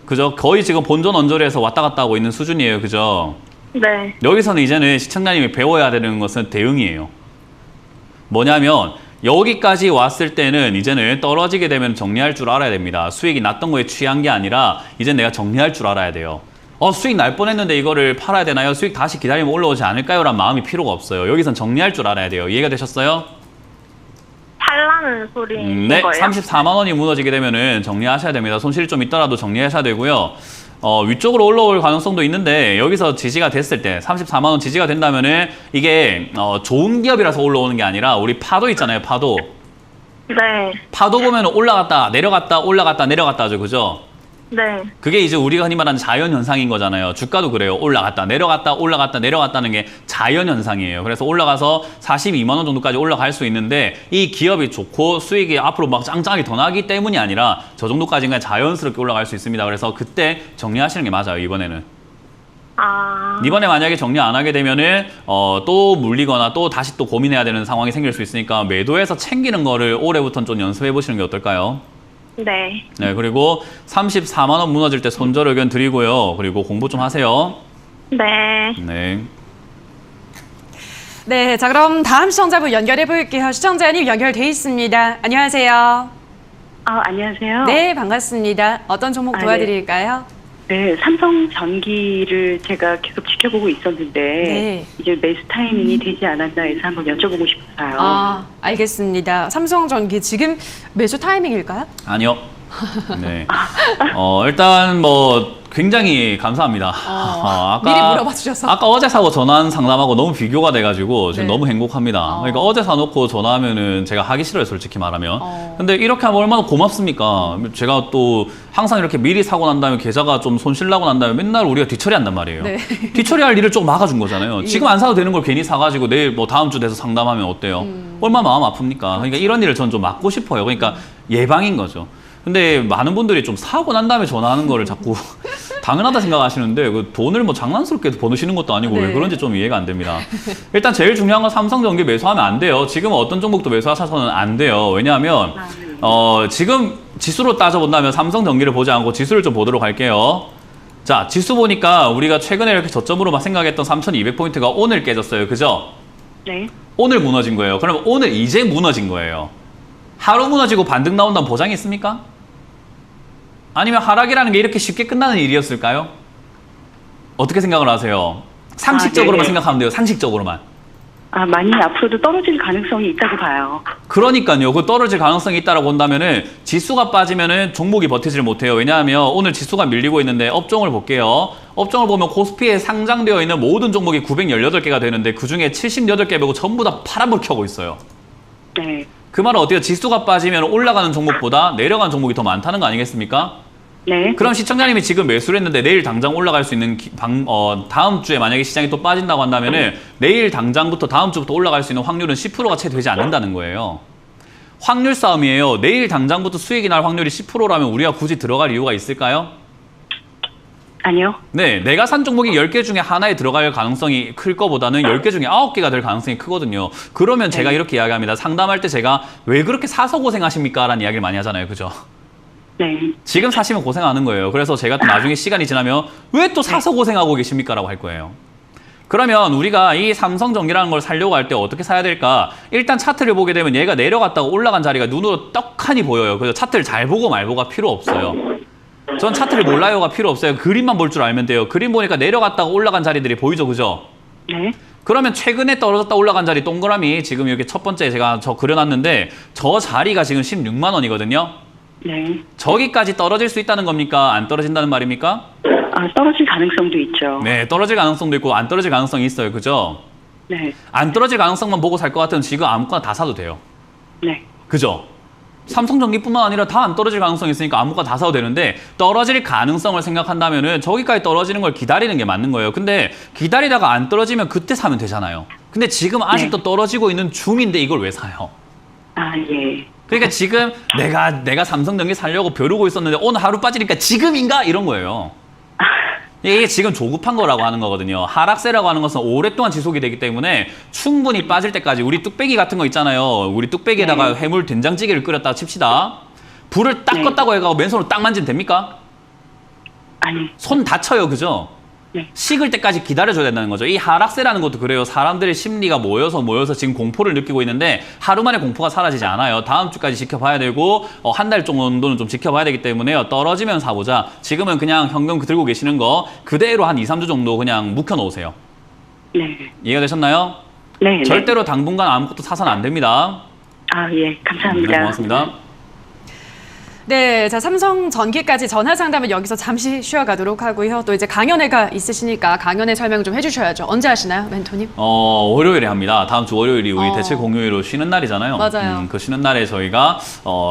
Speaker 2: 그죠? 거의 지금 본전 언저리에서 왔다 갔다 하고 있는 수준이에요. 그죠?
Speaker 6: 네.
Speaker 2: 여기서는 이제는 시청자님이 배워야 되는 것은 대응이에요. 뭐냐면 여기까지 왔을 때는 이제는 떨어지게 되면 정리할 줄 알아야 됩니다. 수익이 났던 거에 취한 게 아니라 이제 내가 정리할 줄 알아야 돼요. 수익 날 뻔했는데 이거를 팔아야 되나요? 수익 다시 기다리면 올라오지 않을까요? 라는 마음이 필요가 없어요. 여기선 정리할 줄 알아야 돼요. 이해가 되셨어요?
Speaker 6: 팔라는 소리인
Speaker 2: 네,
Speaker 6: 거예요?
Speaker 2: 34만 원이 무너지게 되면은 정리하셔야 됩니다. 손실이 좀 있더라도 정리하셔야 되고요. 위쪽으로 올라올 가능성도 있는데 여기서 지지가 됐을 때 34만 원 지지가 된다면은 이게 좋은 기업이라서 올라오는 게 아니라 우리 파도 있잖아요. 파도.
Speaker 6: 네.
Speaker 2: 파도 보면 올라갔다 내려갔다 올라갔다 내려갔다 하죠. 그죠?
Speaker 6: 네.
Speaker 2: 그게 이제 우리가 흔히 말하는 자연현상인 거잖아요. 주가도 그래요. 올라갔다 내려갔다 올라갔다 내려갔다는 게 자연현상이에요. 그래서 올라가서 42만 원 정도까지 올라갈 수 있는데 이 기업이 좋고 수익이 앞으로 막 짱짱하게 더 나기 때문이 아니라 저 정도까지는 그냥 자연스럽게 올라갈 수 있습니다. 그래서 그때 정리하시는 게 맞아요. 이번에는. 이번에 만약에 정리 안 하게 되면은 또 물리거나 또 다시 또 고민해야 되는 상황이 생길 수 있으니까 매도해서 챙기는 거를 올해부터는 좀 연습해 보시는 게 어떨까요?
Speaker 6: 네.
Speaker 2: 네, 그리고 34만 원 무너질 때 손절 의견 드리고요. 그리고 공부 좀 하세요.
Speaker 6: 네.
Speaker 2: 네.
Speaker 1: 네, 자 그럼 다음 시청자분 연결해 볼게요. 시청자님 연결돼 있습니다. 안녕하세요.
Speaker 7: 안녕하세요.
Speaker 1: 네, 반갑습니다. 어떤 종목
Speaker 7: 네.
Speaker 1: 도와드릴까요?
Speaker 7: 네, 삼성전기를 제가 계속 지켜보고 있었는데
Speaker 1: 네.
Speaker 7: 이제 매수 타이밍이 되지 않았나 해서 한번 여쭤보고 싶어요.
Speaker 1: 알겠습니다. 삼성전기 지금 매수 타이밍일까요?
Speaker 2: 아니요. 네. 일단 뭐 굉장히 감사합니다.
Speaker 1: 미리 물어봐 주셔서.
Speaker 2: 아까 어제 사고 전화한 상담하고 너무 비교가 돼가지고 지금
Speaker 1: 네.
Speaker 2: 너무 행복합니다. 그러니까 어제 사놓고 전화하면은 제가 하기 싫어요, 솔직히 말하면. 근데 이렇게 하면 얼마나 고맙습니까? 제가 또 항상 이렇게 미리 사고 난 다음에 계좌가 좀 손실 나고 난 다음에 맨날 우리가 뒤처리한단 말이에요.
Speaker 1: 네.
Speaker 2: 뒤처리할 일을 좀 막아준 거잖아요. 지금 안 사도 되는 걸 괜히 사가지고 내일 뭐 다음 주 돼서 상담하면 어때요? 얼마나 마음 아픕니까? 그러니까 이런 일을 전 좀 막고 싶어요. 그러니까 예방인 거죠. 근데 많은 분들이 좀 사고 난 다음에 전화하는 거를 자꾸 당연하다 생각하시는데 그 돈을 뭐 장난스럽게 버시는 것도 아니고
Speaker 1: 네.
Speaker 2: 왜 그런지 좀 이해가 안 됩니다. 일단 제일 중요한 건 삼성전기 매수하면 안 돼요. 지금 어떤 종목도 매수하셔서는 안 돼요. 왜냐하면 지금 지수로 따져본다면 삼성전기를 보지 않고 지수를 좀 보도록 할게요. 자, 지수 보니까 우리가 최근에 이렇게 저점으로 막 생각했던 3200포인트가 오늘 깨졌어요. 그죠?
Speaker 7: 네.
Speaker 2: 오늘 무너진 거예요. 그럼 오늘 이제 무너진 거예요. 하루 무너지고 반등 나온다는 보장이 있습니까? 아니면 하락이라는 게 이렇게 쉽게 끝나는 일이었을까요? 어떻게 생각을 하세요? 상식적으로만
Speaker 7: 네네.
Speaker 2: 생각하면 돼요. 상식적으로만.
Speaker 7: 많이 앞으로도 떨어질 가능성이 있다고 봐요.
Speaker 2: 그러니까요. 그 떨어질 가능성이 있다라고 본다면은 지수가 빠지면은 종목이 버티질 못해요. 왜냐하면 오늘 지수가 밀리고 있는데 업종을 볼게요. 업종을 보면 코스피에 상장되어 있는 모든 종목이 918개가 되는데 그중에 78개 빼고 전부 다 파란불 켜고 있어요.
Speaker 7: 네.
Speaker 2: 그 말은 어때요? 지수가 빠지면 올라가는 종목보다 내려가는 종목이 더 많다는 거 아니겠습니까?
Speaker 7: 네.
Speaker 2: 그럼 시청자님이 지금 매수를 했는데 내일 당장 올라갈 수 있는 다음 주에 만약에 시장이 또 빠진다고 한다면은 내일 당장부터 다음 주부터 올라갈 수 있는 확률은 10%가 채 되지 않는다는 거예요. 확률 싸움이에요. 내일 당장부터 수익이 날 확률이 10%라면 우리가 굳이 들어갈 이유가 있을까요?
Speaker 7: 아니요.
Speaker 2: 네, 내가 산 종목이 10개 중에 하나에 들어갈 가능성이 클 거보다는 10개 중에 9개가 될 가능성이 크거든요. 그러면 제가 이렇게 이야기합니다. 상담할 때 제가 왜 그렇게 사서 고생하십니까? 라는 이야기를 많이 하잖아요. 그죠?
Speaker 7: 네.
Speaker 2: 지금 사시면 고생하는 거예요. 그래서 제가 또 나중에 시간이 지나면 왜 또 사서 고생하고 계십니까? 라고 할 거예요. 그러면 우리가 이 삼성전기라는 걸 사려고 할 때 어떻게 사야 될까? 일단 차트를 보게 되면 얘가 내려갔다가 올라간 자리가 눈으로 떡하니 보여요. 그래서 차트를 잘 보고 말보가 필요 없어요. 전 차트를 몰라요가 필요 없어요. 그림만 볼 줄 알면 돼요. 그림 보니까 내려갔다가 올라간 자리들이 보이죠, 그죠?
Speaker 7: 네.
Speaker 2: 그러면 최근에 떨어졌다 올라간 자리 동그라미 지금 이렇게 첫 번째 제가 그려놨는데 저 자리가 지금 16만 원이거든요.
Speaker 7: 네.
Speaker 2: 저기까지 떨어질 수 있다는 겁니까? 안 떨어진다는 말입니까?
Speaker 7: 떨어질 가능성도 있죠.
Speaker 2: 네, 떨어질 가능성도 있고 안 떨어질 가능성이 있어요, 그죠?
Speaker 7: 네.
Speaker 2: 안 떨어질 가능성만 보고 살 것 같으면 지금 아무거나 다 사도 돼요.
Speaker 7: 네.
Speaker 2: 그죠? 삼성전기뿐만 아니라 다 안 떨어질 가능성이 있으니까 아무거나 다 사도 되는데 떨어질 가능성을 생각한다면은 저기까지 떨어지는 걸 기다리는 게 맞는 거예요. 근데 기다리다가 안 떨어지면 그때 사면 되잖아요. 근데 지금 아직도 떨어지고 있는 중인데 이걸 왜 사요?
Speaker 7: 예.
Speaker 2: 그러니까 지금 내가 삼성전기 사려고 벼르고 있었는데 오늘 하루 빠지니까 지금인가? 이런 거예요. 이게 지금 조급한 거라고 하는 거거든요. 하락세라고 하는 것은 오랫동안 지속이 되기 때문에 충분히 빠질 때까지 우리 뚝배기 같은 거 있잖아요. 우리 뚝배기에다가 해물 된장찌개를 끓였다가 칩시다. 불을 딱 껐다고 해가지고 맨손으로 딱 만지면 됩니까?
Speaker 7: 아니.
Speaker 2: 손 다쳐요. 그죠?
Speaker 7: 네.
Speaker 2: 식을 때까지 기다려줘야 된다는 거죠. 이 하락세라는 것도 그래요. 사람들의 심리가 모여서 지금 공포를 느끼고 있는데 하루 만에 공포가 사라지지 않아요. 다음 주까지 지켜봐야 되고 한 달 정도는 좀 지켜봐야 되기 때문에요. 떨어지면 사보자. 지금은 그냥 현금 들고 계시는 거 그대로 한 2, 3주 정도 그냥 묵혀놓으세요.
Speaker 7: 네.
Speaker 2: 이해가 되셨나요?
Speaker 7: 네.
Speaker 2: 절대로 당분간 아무것도 사서는 안 됩니다.
Speaker 7: 예. 감사합니다.
Speaker 2: 네, 고맙습니다.
Speaker 1: 네, 자, 삼성전기까지 전화 상담을 여기서 잠시 쉬어가도록 하고요. 또 이제 강연회가 있으시니까 강연회 설명 좀 해주셔야죠. 언제 하시나요, 멘토님?
Speaker 2: 월요일에 합니다. 다음 주 월요일이 우리 대체 공휴일로 쉬는 날이잖아요.
Speaker 1: 맞아요.
Speaker 2: 그 쉬는 날에 저희가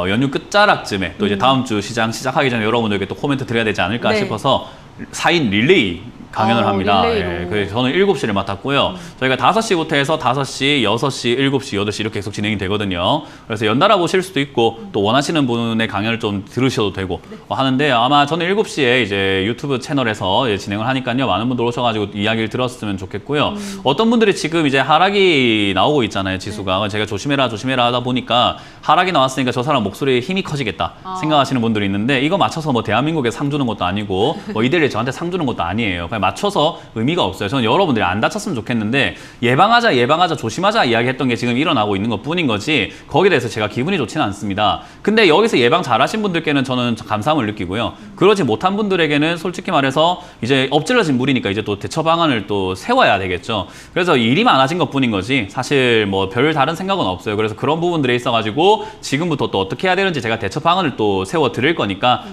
Speaker 2: 연휴 끝자락쯤에 또 이제 다음 주 시작하기 전에 여러분들께 또 코멘트 드려야 되지 않을까
Speaker 1: 네.
Speaker 2: 싶어서 4인 릴레이 강연을 합니다.
Speaker 1: 릴레이로.
Speaker 2: 예, 그래서 저는 7시를 맡았고요. 저희가 5시부터 해서 5시, 6시, 7시, 8시 이렇게 계속 진행이 되거든요. 그래서 연달아 보실 수도 있고 또 원하시는 분의 강연을 좀 들으셔도 되고 하는데 아마 저는 7시에 이제 유튜브 채널에서 진행을 하니까요. 많은 분들 오셔가지고 이야기를 들었으면 좋겠고요. 어떤 분들이 지금 이제 하락이 나오고 있잖아요. 지수가. 제가 조심해라 하다 보니까 하락이 나왔으니까 저 사람 목소리에 힘이 커지겠다 생각하시는 분들이 있는데 이거 맞춰서 뭐 대한민국에 상 주는 것도 아니고 뭐 이들이 저한테 상 주는 것도 아니에요. 그냥 맞춰서 의미가 없어요. 저는 여러분들이 안 다쳤으면 좋겠는데 예방하자 조심하자 이야기했던 게 지금 일어나고 있는 것 뿐인 거지 거기에 대해서 제가 기분이 좋지는 않습니다. 근데 여기서 예방 잘하신 분들께는 저는 감사함을 느끼고요. 그러지 못한 분들에게는 솔직히 말해서 이제 엎질러진 물이니까 이제 또 대처 방안을 또 세워야 되겠죠. 그래서 일이 많아진 것 뿐인 거지 사실 뭐 별 다른 생각은 없어요. 그래서 그런 부분들에 있어가지고 지금부터 또 어떻게 해야 되는지 제가 대처 방안을 또 세워 드릴 거니까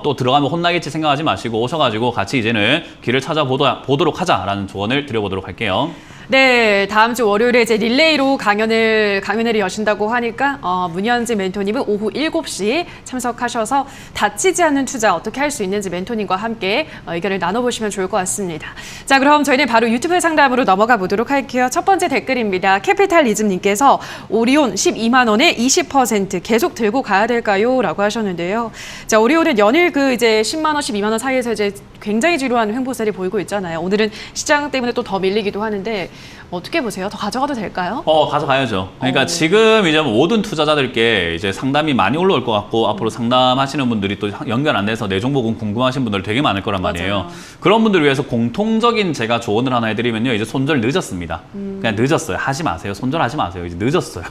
Speaker 2: 또 들어가면 혼나겠지 생각하지 마시고 오셔가지고 같이 이제는 길을 찾아보도록 하자라는 조언을 드려보도록 할게요.
Speaker 1: 네, 다음 주 월요일에 이제 릴레이로 강연회를 여신다고 하니까 문현진 멘토님은 오후 7시 참석하셔서 다치지 않는 투자 어떻게 할 수 있는지 멘토님과 함께 의견을 나눠보시면 좋을 것 같습니다. 자, 그럼 저희는 바로 유튜브 상담으로 넘어가 보도록 할게요. 첫 번째 댓글입니다. 캐피탈리즘님께서 오리온 12만 원에 20% 계속 들고 가야 될까요? 라고 하셨는데요. 자, 오리온은 연일 이제 10만 원, 12만 원 사이에서 이제 굉장히 지루한 횡보세를 보이고 있잖아요. 오늘은 시장 때문에 또 더 밀리기도 하는데 어떻게 보세요? 더 가져가도 될까요?
Speaker 2: 가져가야죠. 그러니까 지금 이제 모든 투자자들께 이제 상담이 많이 올라올 것 같고 앞으로 상담하시는 분들이 또 연결 안 돼서 내 종목은 궁금하신 분들 되게 많을 거란 말이에요.
Speaker 1: 맞아요.
Speaker 2: 그런 분들을 위해서 공통적인 제가 조언을 하나 해드리면요. 이제 손절 늦었습니다. 그냥 늦었어요. 하지 마세요. 손절하지 마세요. 이제 늦었어요.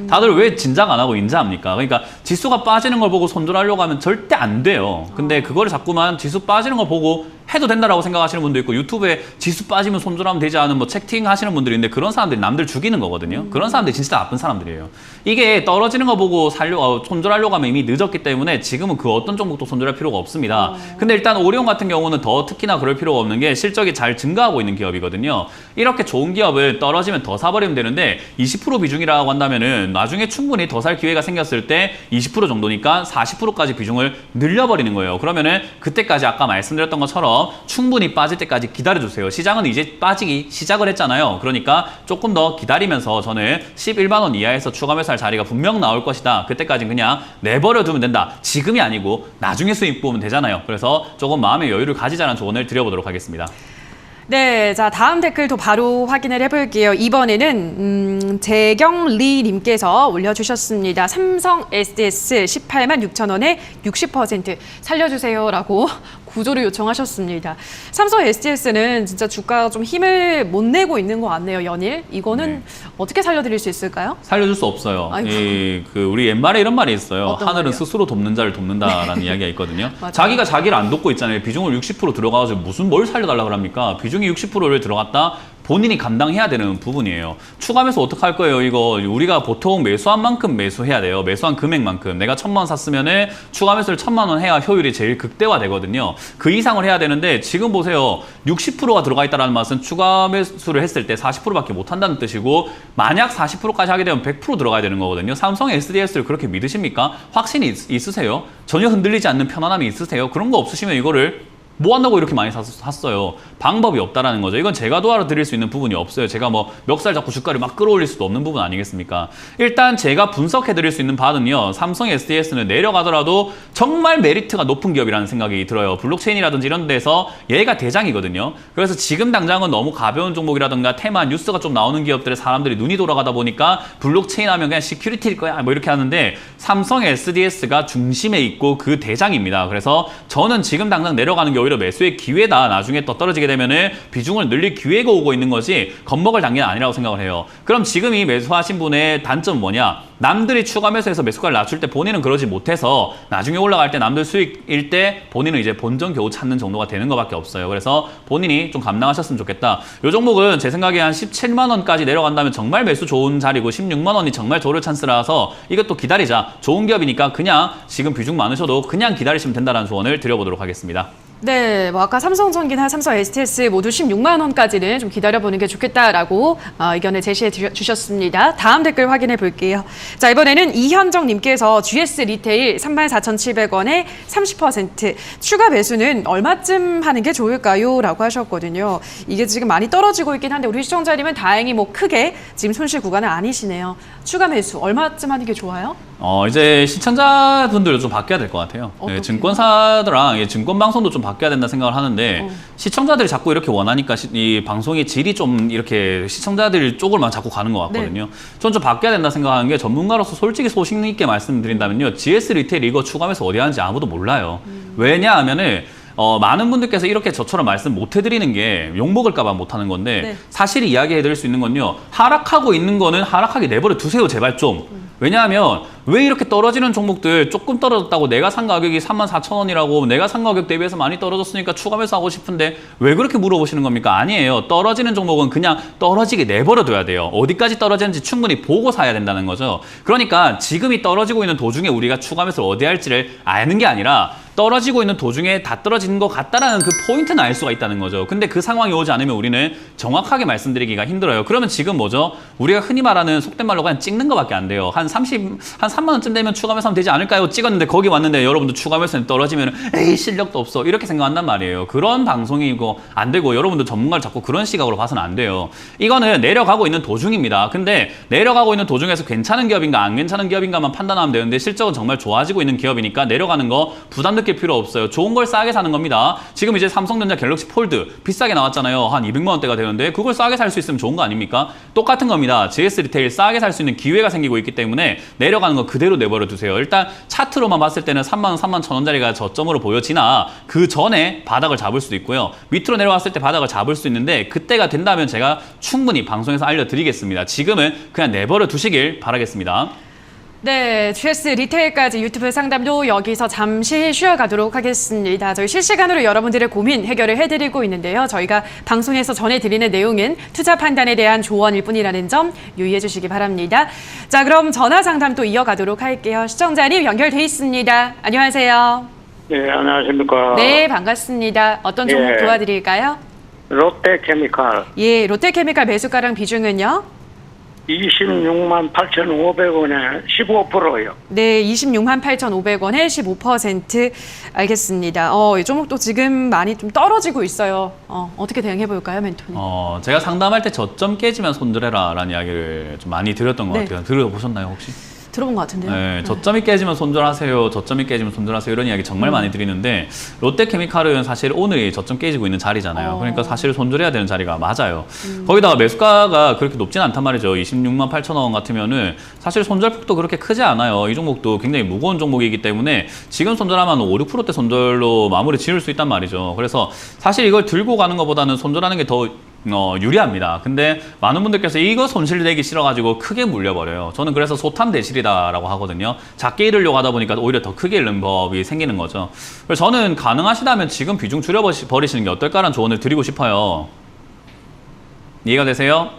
Speaker 2: 다들 왜 진작 안 하고 인자합니까? 그러니까 지수가 빠지는 걸 보고 손절하려고 하면 절대 안 돼요. 근데 그거를 자꾸만 지수 빠지는 걸 보고 해도 된다라고 생각하시는 분도 있고 유튜브에 지수 빠지면 손절하면 되지 않은 뭐 채팅 하시는 분들이 있는데 그런 사람들이 남들 죽이는 거거든요. 그런 사람들이 진짜 나쁜 사람들이에요. 이게 떨어지는 거 보고 손절하려고 하면 이미 늦었기 때문에 지금은 그 어떤 종목도 손절할 필요가 없습니다. 근데 일단 오리온 같은 경우는 더 특히나 그럴 필요가 없는 게 실적이 잘 증가하고 있는 기업이거든요. 이렇게 좋은 기업을 떨어지면 더 사버리면 되는데 20% 비중이라고 한다면은 나중에 충분히 더 살 기회가 생겼을 때 20% 정도니까 40%까지 비중을 늘려버리는 거예요. 그러면은 그때까지 아까 말씀드렸던 것처럼 충분히 빠질 때까지 기다려주세요. 시장은 이제 빠지기 시작을 했잖아요. 그러니까 조금 더 기다리면서 저는 11만 원 이하에서 추가 매수할 자리가 분명 나올 것이다. 그때까지는 그냥 내버려 두면 된다. 지금이 아니고 나중에 수익 보면 되잖아요. 그래서 조금 마음의 여유를 가지자는 조언을 드려보도록 하겠습니다.
Speaker 1: 네, 자 다음 댓글도 바로 확인을 해볼게요. 이번에는 재경리님께서 올려주셨습니다. 삼성 SDS 18만 6천 원에 60% 살려주세요라고 구조를 요청하셨습니다. 삼성 SDS는 진짜 주가가 좀 힘을 못 내고 있는 것 같네요, 연일. 이거는 어떻게 살려드릴 수 있을까요?
Speaker 2: 살려줄 수 없어요.
Speaker 1: 아이고.
Speaker 2: 우리 옛말에 이런 말이 있어요.
Speaker 1: 어떤
Speaker 2: 하늘은
Speaker 1: 말이요?
Speaker 2: 스스로 돕는 자를 돕는다라는 이야기가 있거든요.
Speaker 1: 맞아요.
Speaker 2: 자기가 자기를 안 돕고 있잖아요. 비중을 60% 들어가가지고 무슨 뭘 살려달라고 합니까? 비중이 60%를 들어갔다? 본인이 감당해야 되는 부분이에요. 추가 매수 어떻게 할 거예요? 이거 우리가 보통 매수한 만큼 매수해야 돼요. 매수한 금액만큼. 내가 1,000만 원 샀으면은 추가 매수를 1,000만 원 해야 효율이 제일 극대화되거든요. 그 이상을 해야 되는데 지금 보세요. 60%가 들어가 있다는 말은 추가 매수를 했을 때 40%밖에 못 한다는 뜻이고 만약 40%까지 하게 되면 100% 들어가야 되는 거거든요. 삼성의 SDS를 그렇게 믿으십니까? 확신이 있으세요? 전혀 흔들리지 않는 편안함이 있으세요? 그런 거 없으시면 이거를 뭐 한다고 이렇게 많이 샀어요? 방법이 없다라는 거죠. 이건 제가 도와드릴 수 있는 부분이 없어요. 제가 뭐 멱살 잡고 주가를 막 끌어올릴 수도 없는 부분 아니겠습니까? 일단 제가 분석해드릴 수 있는 바는요. 삼성 SDS는 내려가더라도 정말 메리트가 높은 기업이라는 생각이 들어요. 블록체인이라든지 이런 데서 얘가 대장이거든요. 그래서 지금 당장은 너무 가벼운 종목이라든가 테마 뉴스가 좀 나오는 기업들에 사람들이 눈이 돌아가다 보니까 블록체인 하면 그냥 시큐리티일 거야 뭐 이렇게 하는데 삼성 SDS가 중심에 있고 그 대장입니다. 그래서 저는 지금 당장 내려가는 게 오히려 매수의 기회다. 나중에 더 떨어지게 되면은 비중을 늘릴 기회가 오고 있는 거지 겁먹을 단계는 아니라고 생각을 해요. 그럼 지금 이 매수하신 분의 단점은 뭐냐? 남들이 추가 매수해서 매수가를 낮출 때 본인은 그러지 못해서 나중에 올라갈 때 남들 수익일 때 본인은 이제 본전 겨우 찾는 정도가 되는 것밖에 없어요. 그래서 본인이 좀 감당하셨으면 좋겠다. 이 종목은 제 생각에 한 17만 원까지 내려간다면 정말 매수 좋은 자리고 16만 원이 정말 조를 찬스라서 이것도 기다리자. 좋은 기업이니까 그냥 지금 비중 많으셔도 그냥 기다리시면 된다는 조언을 드려보도록 하겠습니다.
Speaker 1: 네, 뭐 아까 삼성전기나 삼성 STS 모두 16만 원까지는 좀 기다려보는 게 좋겠다라고 의견을 제시해 주셨습니다. 다음 댓글 확인해 볼게요. 자, 이번에는 이현정님께서 GS 리테일 34,700원에 30% 추가 매수는 얼마쯤 하는 게 좋을까요? 라고 하셨거든요. 이게 지금 많이 떨어지고 있긴 한데 우리 시청자님은 다행히 뭐 크게 지금 손실 구간은 아니시네요. 추가 매수 얼마쯤 하는 게 좋아요?
Speaker 2: 이제 시청자분들도 좀 바뀌어야 될 것 같아요.
Speaker 1: 어떻게요?
Speaker 2: 증권사들랑 증권방송도 좀 바뀌어야 된다 생각을 하는데 시청자들이 자꾸 이렇게 원하니까 이 방송의 질이 좀 이렇게 시청자들 쪽으로만 자꾸 가는 것 같거든요. 저는 좀 바뀌어야 된다 생각하는 게 전문가로서 솔직히 소신 있게 말씀드린다면요. GS 리테일 이거 추가하면서 어디 하는지 아무도 몰라요. 왜냐하면은 많은 분들께서 이렇게 저처럼 말씀 못 해드리는 게 욕먹을까봐 못하는 건데
Speaker 1: 네.
Speaker 2: 사실 이야기해드릴 수 있는 건요. 하락하고 있는 거는 하락하게 내버려 두세요. 제발 좀. 왜냐하면 왜 이렇게 떨어지는 종목들 조금 떨어졌다고 내가 산 가격이 34,000원이라고 내가 산 가격 대비해서 많이 떨어졌으니까 추가 매수하고 싶은데 왜 그렇게 물어보시는 겁니까? 아니에요. 떨어지는 종목은 그냥 떨어지게 내버려둬야 돼요. 어디까지 떨어지는지 충분히 보고 사야 된다는 거죠. 그러니까 지금이 떨어지고 있는 도중에 우리가 추가 매수를 어디 할지를 아는 게 아니라 떨어지고 있는 도중에 다 떨어지는 것 같다라는 그 포인트는 알 수가 있다는 거죠. 근데 그 상황이 오지 않으면 우리는 정확하게 말씀드리기가 힘들어요. 그러면 지금 뭐죠? 우리가 흔히 말하는 속된 말로 그냥 찍는 것밖에 안 돼요. 한 3만 원쯤 되면 추가 매수하면 되지 않을까요? 찍었는데 거기 왔는데 여러분들 추가 매수는 떨어지면 에이 실력도 없어 이렇게 생각한단 말이에요. 그런 방송이고 안 되고 여러분들 전문가를 자꾸 그런 시각으로 봐서는 안 돼요. 이거는 내려가고 있는 도중입니다. 근데 내려가고 있는 도중에서 괜찮은 기업인가 안 괜찮은 기업인가만 판단하면 되는데 실적은 정말 좋아지고 있는 기업이니까 내려가는 거 부담 느낄 필요 없어요. 좋은 걸 싸게 사는 겁니다. 지금 이제 삼성전자 갤럭시 폴드 비싸게 나왔잖아요. 한 200만 원대가 되는데 그걸 싸게 살 수 있으면 좋은 거 아닙니까? 똑같은 겁니다. GS 리테일 싸게 살 수 있는 기회가 생기고 있기 때문에 내려가는 거 그대로 내버려 두세요. 일단 차트로만 봤을 때는 3만 원, 3만 1,000원짜리가 저점으로 보여지나 그 전에 바닥을 잡을 수도 있고요. 밑으로 내려왔을 때 바닥을 잡을 수 있는데 그때가 된다면 제가 충분히 방송에서 알려드리겠습니다. 지금은 그냥 내버려 두시길 바라겠습니다.
Speaker 1: 네, GS 리테일까지 유튜브 상담도 여기서 잠시 쉬어가도록 하겠습니다. 저희 실시간으로 여러분들의 고민 해결을 해드리고 있는데요. 저희가 방송에서 전해드리는 내용은 투자 판단에 대한 조언일 뿐이라는 점 유의해 주시기 바랍니다. 자, 그럼 전화 상담 또 이어가도록 할게요. 시청자님 연결돼 있습니다. 안녕하세요.
Speaker 8: 네, 안녕하십니까.
Speaker 1: 네, 반갑습니다. 어떤 종목
Speaker 8: 예.
Speaker 1: 도와드릴까요?
Speaker 8: 롯데케미칼
Speaker 1: 예, 롯데케미칼 매수가랑 비중은요?
Speaker 8: 26만 8,500원에 15%요.
Speaker 1: 네, 26만 8,500원에 15%. 알겠습니다. 이 종목도 지금 많이 좀 떨어지고 있어요. 어떻게 대응해 볼까요, 멘토님?
Speaker 2: 제가 상담할 때 저점 깨지면 손절해라라는 이야기를 좀 많이 드렸던 것
Speaker 1: 네.
Speaker 2: 같아요. 들어보셨나요, 혹시?
Speaker 1: 들어본 것 같은데요.
Speaker 2: 네, 저점이 깨지면 손절하세요. 저점이 깨지면 손절하세요. 이런 이야기 정말 많이 드리는데 롯데케미칼은 사실 오늘이 저점 깨지고 있는 자리잖아요. 그러니까 사실 손절해야 되는 자리가 맞아요. 거기다가 매수가가 그렇게 높진 않단 말이죠. 26만 8천 원 같으면은 사실 손절폭도 그렇게 크지 않아요. 이 종목도 굉장히 무거운 종목이기 때문에 지금 손절하면 5, 6%대 손절로 마무리 지을 수 있단 말이죠. 그래서 사실 이걸 들고 가는 것보다는 손절하는 게 더 유리합니다. 근데 많은 분들께서 이거 손실내기 싫어가지고 크게 물려버려요. 저는 그래서 소탐대실이다라고 하거든요. 작게 잃으려고 하다 보니까 오히려 더 크게 잃는 법이 생기는 거죠. 그래서 저는 가능하시다면 지금 비중 줄여버리시는 게 어떨까라는 조언을 드리고 싶어요. 이해가 되세요?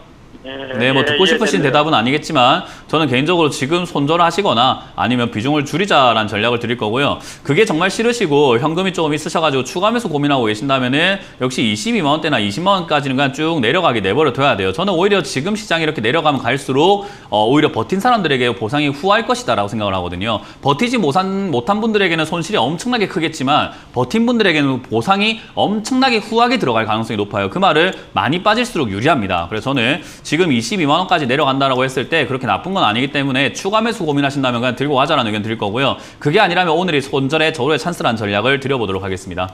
Speaker 2: 네, 뭐 듣고 싶으신 대답은 아니겠지만 저는 개인적으로 지금 손절하시거나 아니면 비중을 줄이자라는 전략을 드릴 거고요. 그게 정말 싫으시고 현금이 조금 있으셔가지고 추가 매수 고민하고 계신다면은 역시 22만 원대나 20만 원까지는 그냥 쭉 내려가게 내버려 둬야 돼요. 저는 오히려 지금 시장이 이렇게 내려가면 갈수록 오히려 버틴 사람들에게 보상이 후할 것이다라고 생각을 하거든요. 버티지 못한 분들에게는 손실이 엄청나게 크겠지만 버틴 분들에게는 보상이 엄청나게 후하게 들어갈 가능성이 높아요. 그 말을 많이 빠질수록 유리합니다. 그래서 저는 지금 22만 원까지 내려간다라고 했을 때 그렇게 나쁜 건 아니기 때문에 추가 매수 고민하신다면 그냥 들고 가자라는 의견 드릴 거고요. 그게 아니라면 오늘이 손절의 저로의 찬스라는 전략을 드려보도록 하겠습니다.